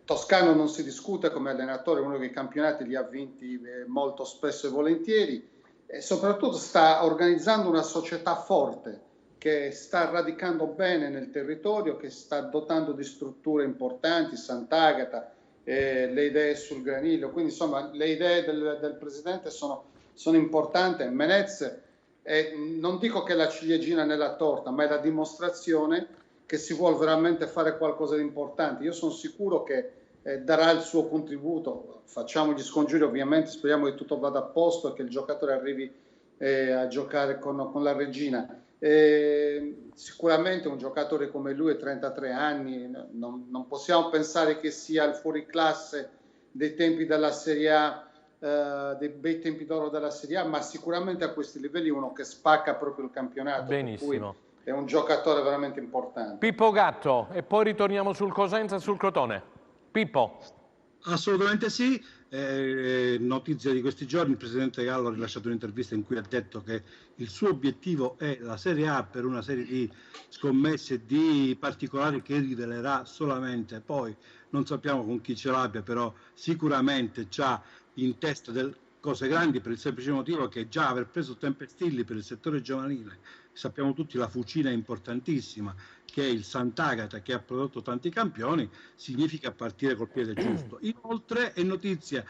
Toscano non si discute come allenatore, uno dei campionati li ha vinti molto spesso e volentieri, e soprattutto sta organizzando una società forte che sta radicando bene nel territorio, che sta dotando di strutture importanti, Sant'Agata, le idee sul Granillo, quindi insomma le idee del presidente sono importanti. Menez non dico che è la ciliegina nella torta, ma è la dimostrazione che si vuole veramente fare qualcosa di importante. Io sono sicuro che darà il suo contributo, facciamo gli scongiuri ovviamente, speriamo che tutto vada a posto e che il giocatore arrivi a giocare con la regina. Sicuramente un giocatore come lui, 33 anni, non possiamo pensare che sia il fuoriclasse dei tempi della Serie A dei bei tempi d'oro della Serie A, ma sicuramente a questi livelli uno che spacca proprio il campionato. Benissimo. Per cui è un giocatore veramente importante. Pippo Gatto, e poi ritorniamo sul Cosenza e sul Crotone. Pippo. Assolutamente sì. Notizia di questi giorni, il presidente Gallo ha rilasciato un'intervista in cui ha detto che il suo obiettivo è la Serie A per una serie di scommesse di particolari che rivelerà solamente poi. Non sappiamo con chi ce l'abbia, però sicuramente c'ha in testa cose grandi, per il semplice motivo che già aver preso Tempestilli per il settore giovanile, sappiamo tutti la fucina importantissima che è il Sant'Agata, che ha prodotto tanti campioni, significa partire col piede giusto. Inoltre è notizia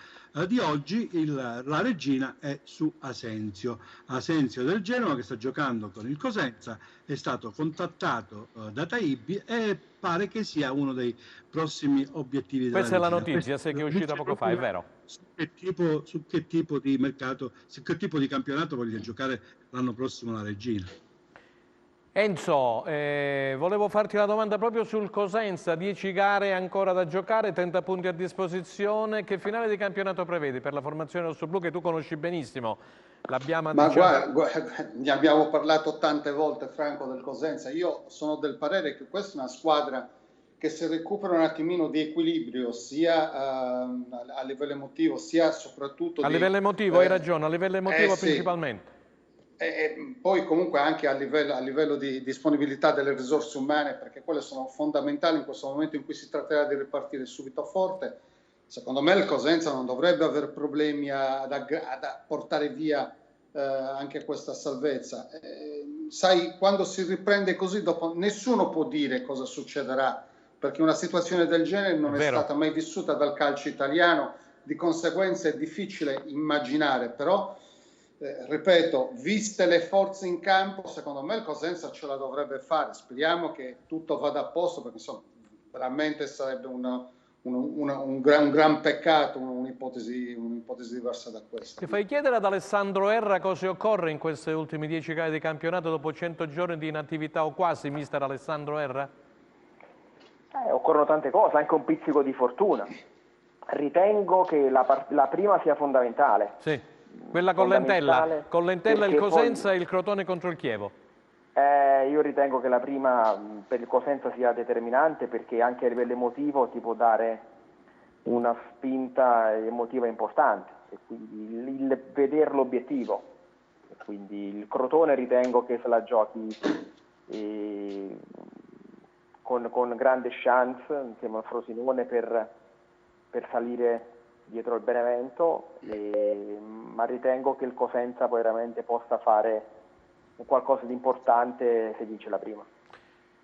di oggi, la regina è su Asensio del Genoa, che sta giocando con il Cosenza, è stato contattato da Taibbi e pare che sia uno dei prossimi obiettivi della Questa è la regina. notizia, che è uscita poco fa, è vero. Su che tipo di mercato, su che tipo di campionato voglia giocare l'anno prossimo la regina. Enzo, volevo farti una domanda proprio sul Cosenza, 10 gare ancora da giocare, 30 punti a disposizione, che finale di campionato prevedi per la formazione rossoblu che tu conosci benissimo? L'abbiamo, Ma guarda, ne abbiamo parlato tante volte, Franco, del Cosenza. Io sono del parere che questa è una squadra che se recupera un attimino di equilibrio sia a livello emotivo sia soprattutto a livello emotivo, hai ragione, a livello emotivo sì. Principalmente. E poi comunque anche a livello di disponibilità delle risorse umane, perché quelle sono fondamentali in questo momento in cui si tratterà di ripartire subito forte. Secondo me il Cosenza non dovrebbe avere problemi ad portare via anche questa salvezza. Sai, quando si riprende così, dopo nessuno può dire cosa succederà, perché una situazione del genere non è stata mai vissuta dal calcio italiano, di conseguenza è difficile immaginare, però ripeto, viste le forze in campo, secondo me il Cosenza ce la dovrebbe fare. Speriamo che tutto vada a posto, perché insomma veramente sarebbe un gran peccato un'ipotesi diversa da questa. Ti fai chiedere ad Alessandro Erra cosa occorre in queste ultime 10 gare di campionato dopo 100 giorni di inattività o quasi, mister Alessandro Erra? Occorrono tante cose, anche un pizzico di fortuna. Ritengo che la prima sia fondamentale. Sì. Quella con Lentella, il Cosenza e il Crotone contro il Chievo. Io ritengo che la prima per il Cosenza sia determinante, perché anche a livello emotivo ti può dare una spinta emotiva importante, e quindi il vedere l'obiettivo. Quindi il Crotone ritengo che se la giochi con grande chance insieme al Frosinone per salire dietro il Benevento, ma ritengo che il Cosenza poi veramente possa fare qualcosa di importante se vince la prima.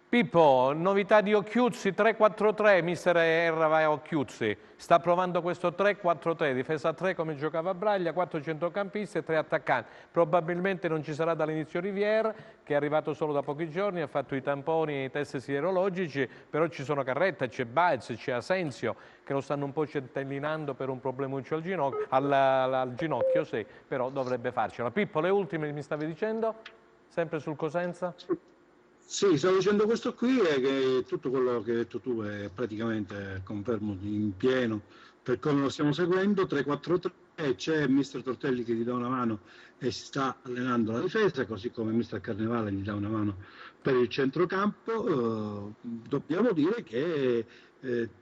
Pippo, novità di Occhiuzzi, 3-4-3, mister Erra va a Occhiuzzi, sta provando questo 3-4-3, difesa 3 come giocava Braglia, 4 centrocampisti e 3 attaccanti. Probabilmente non ci sarà dall'inizio Rivière, che è arrivato solo da pochi giorni, ha fatto i tamponi e i test sierologici, però ci sono Carretta, c'è Baez, c'è Asensio, che lo stanno un po' centellinando per un problemuccio al ginocchio, sì, però dovrebbe farcela. Pippo, le ultime mi stavi dicendo? Sempre sul Cosenza? Sì, stavo dicendo questo qui è che tutto quello che hai detto tu è praticamente confermo in pieno per come lo stiamo seguendo. 3-4-3, c'è mister Tortelli che gli dà una mano e si sta allenando la difesa, così come mister Carnevale gli dà una mano per il centrocampo. Dobbiamo dire che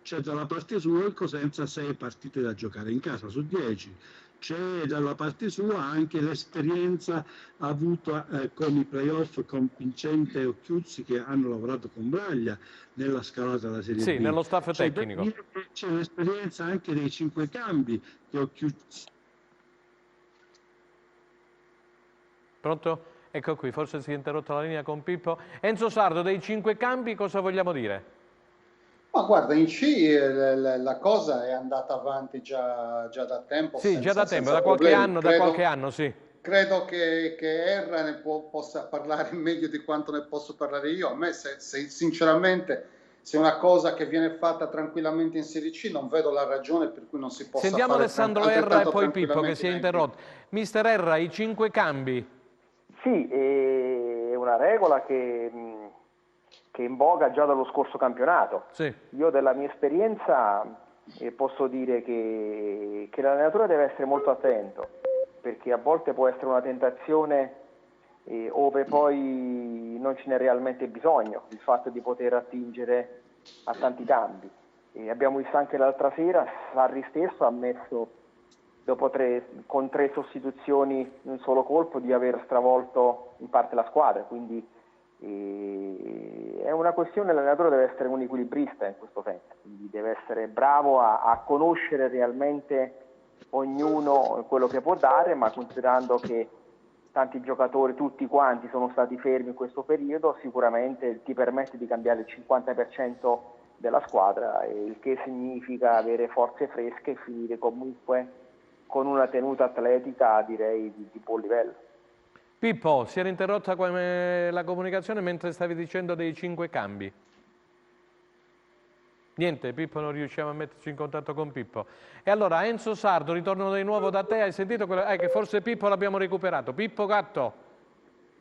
c'è dalla parte sua il Cosenza 6 partite da giocare in casa su 10. C'è dalla parte sua anche l'esperienza avuta con i playoff con Vincente e Occhiuzzi, che hanno lavorato con Braglia nella scalata della Serie B. Sì, nello staff tecnico. C'è l'esperienza anche dei 5 cambi che Occhiuzzi. Pronto? Ecco qui, forse si è interrotta la linea con Pippo. Enzo Sardo, dei 5 cambi cosa vogliamo dire? Ma guarda, in C la cosa è andata avanti già da tempo. Sì, già da tempo, da qualche anno, sì. Credo che Erra ne possa parlare meglio di quanto ne posso parlare io. A me, sinceramente, se è una cosa che viene fatta tranquillamente in Serie C, non vedo la ragione per cui non si possa Sentiamo fare. Alessandro Erra e poi Pippo che si è interrotto. Mister Erra, i 5 cambi? Sì, è una regola che è in voga già dallo scorso campionato. Sì. Io della mia esperienza posso dire che l'allenatore deve essere molto attento, perché a volte può essere una tentazione ove poi non ce n'è realmente bisogno, il fatto di poter attingere a tanti cambi. Abbiamo visto anche l'altra sera, Sarri stesso ha messo, dopo con 3 sostituzioni in un solo colpo, di aver stravolto in parte la squadra, quindi è una questione, l'allenatore deve essere un equilibrista in questo senso, quindi deve essere bravo a conoscere realmente ognuno quello che può dare, ma considerando che tanti giocatori, tutti quanti, sono stati fermi in questo periodo, sicuramente ti permette di cambiare il 50% della squadra, il che significa avere forze fresche e finire comunque con una tenuta atletica, direi, di buon livello. Pippo, si era interrotta la comunicazione mentre stavi dicendo dei 5 cambi. Niente, Pippo, non riusciamo a metterci in contatto con Pippo. E allora, Enzo Sardo, ritorno di nuovo da te, hai sentito quello? Che forse Pippo l'abbiamo recuperato. Pippo Gatto,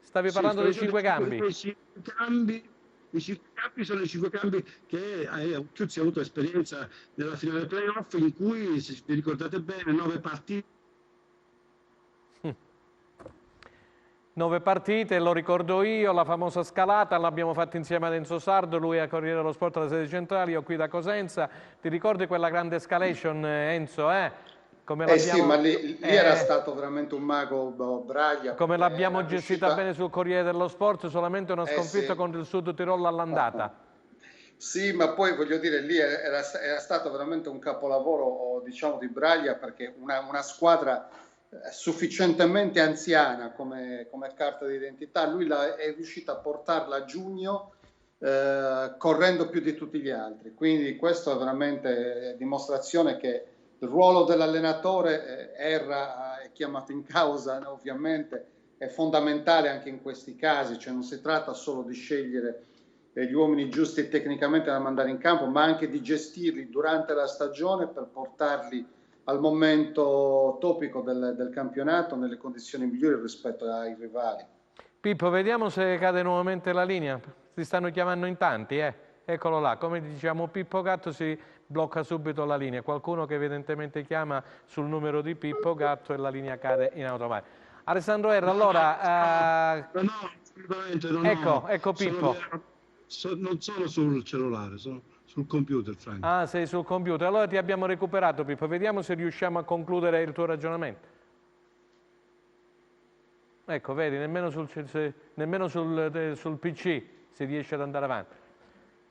stavi parlando dei 5 cambi. I 5 cambi sono i 5 cambi che Chiuzzi ha avuto esperienza nella finale playoff, in cui, se vi ricordate bene, 9 partite. 9 partite, lo ricordo io, la famosa scalata l'abbiamo fatta insieme ad Enzo Sardo, lui a Corriere dello Sport alla sede centrale, io qui da Cosenza. Ti ricordi quella grande escalation, Enzo? Come sì, ma lì era stato veramente un mago, Braglia. Come l'abbiamo gestita bene sul Corriere dello Sport, solamente una sconfitta contro il Sud Tirolo all'andata. Sì, ma poi voglio dire, lì era stato veramente un capolavoro, diciamo, di Braglia, perché una squadra sufficientemente anziana come carta d'identità, lui è riuscito a portarla a giugno correndo più di tutti gli altri, quindi questo è veramente dimostrazione che il ruolo dell'allenatore è chiamato in causa, ovviamente è fondamentale anche in questi casi, cioè non si tratta solo di scegliere gli uomini giusti tecnicamente da mandare in campo, ma anche di gestirli durante la stagione per portarli al momento topico del campionato nelle condizioni migliori rispetto ai rivali. Pippo, vediamo se cade nuovamente la linea. Si stanno chiamando in tanti, Eccolo là, come diciamo Pippo Gatto, si blocca subito la linea. Qualcuno che evidentemente chiama sul numero di Pippo Gatto e la linea cade in automatico. Alessandro Erra, allora... No, assolutamente non ecco Pippo. Non sono sul cellulare, sono sul computer, Franco. Ah, sei sul computer. Allora ti abbiamo recuperato, Pippo. Vediamo se riusciamo a concludere il tuo ragionamento. Ecco, vedi, nemmeno sul PC si riesce ad andare avanti.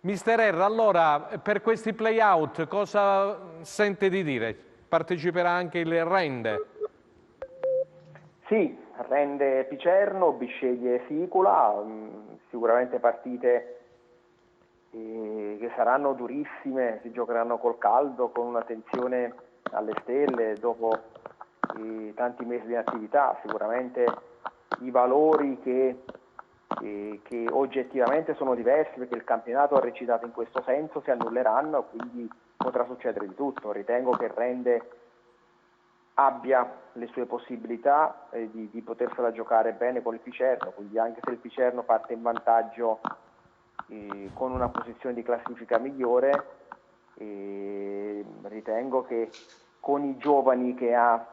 Mister Erra, allora, per questi play-out cosa sente di dire? Parteciperà anche il Rende? Sì, Rende Picerno, Bisceglie Sicula, sicuramente partite che saranno durissime, si giocheranno col caldo, con una tensione alle stelle dopo tanti mesi di attività. Sicuramente i valori che oggettivamente sono diversi, perché il campionato ha recitato in questo senso, si annulleranno, quindi potrà succedere di tutto. Ritengo che Rende abbia le sue possibilità di potersela giocare bene con il Picerno, quindi anche se il Picerno parte in vantaggio con una posizione di classifica migliore, ritengo che con i giovani che ha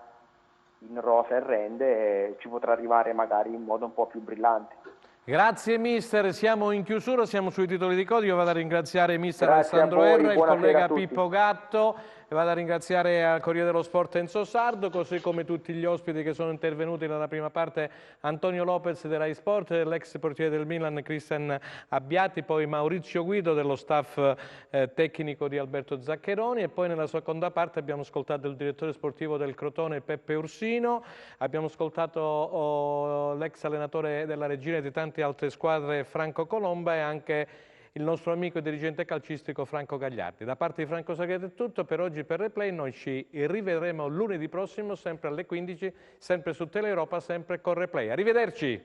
in rosa e Rende ci potrà arrivare magari in modo un po' più brillante. Grazie mister, siamo in chiusura, siamo sui titoli di coda. Io vado a ringraziare mister Alessandro Erra, il collega Pippo Gatto, e vado a ringraziare al Corriere dello Sport Enzo Sardo, così come tutti gli ospiti che sono intervenuti nella prima parte: Antonio Lopez del Rai Sport, l'ex portiere del Milan Cristian Abbiati, poi Maurizio Guido dello staff tecnico di Alberto Zaccheroni, e poi nella seconda parte abbiamo ascoltato il direttore sportivo del Crotone Peppe Ursino, abbiamo ascoltato l'ex allenatore della Regina e di tante altre squadre Franco Colomba, e anche il nostro amico e dirigente calcistico Franco Gagliardi. Da parte di Franco Sagredo è tutto per oggi per Replay. Noi ci rivedremo lunedì prossimo sempre alle 15, sempre su Teleuropa, sempre con Replay. Arrivederci!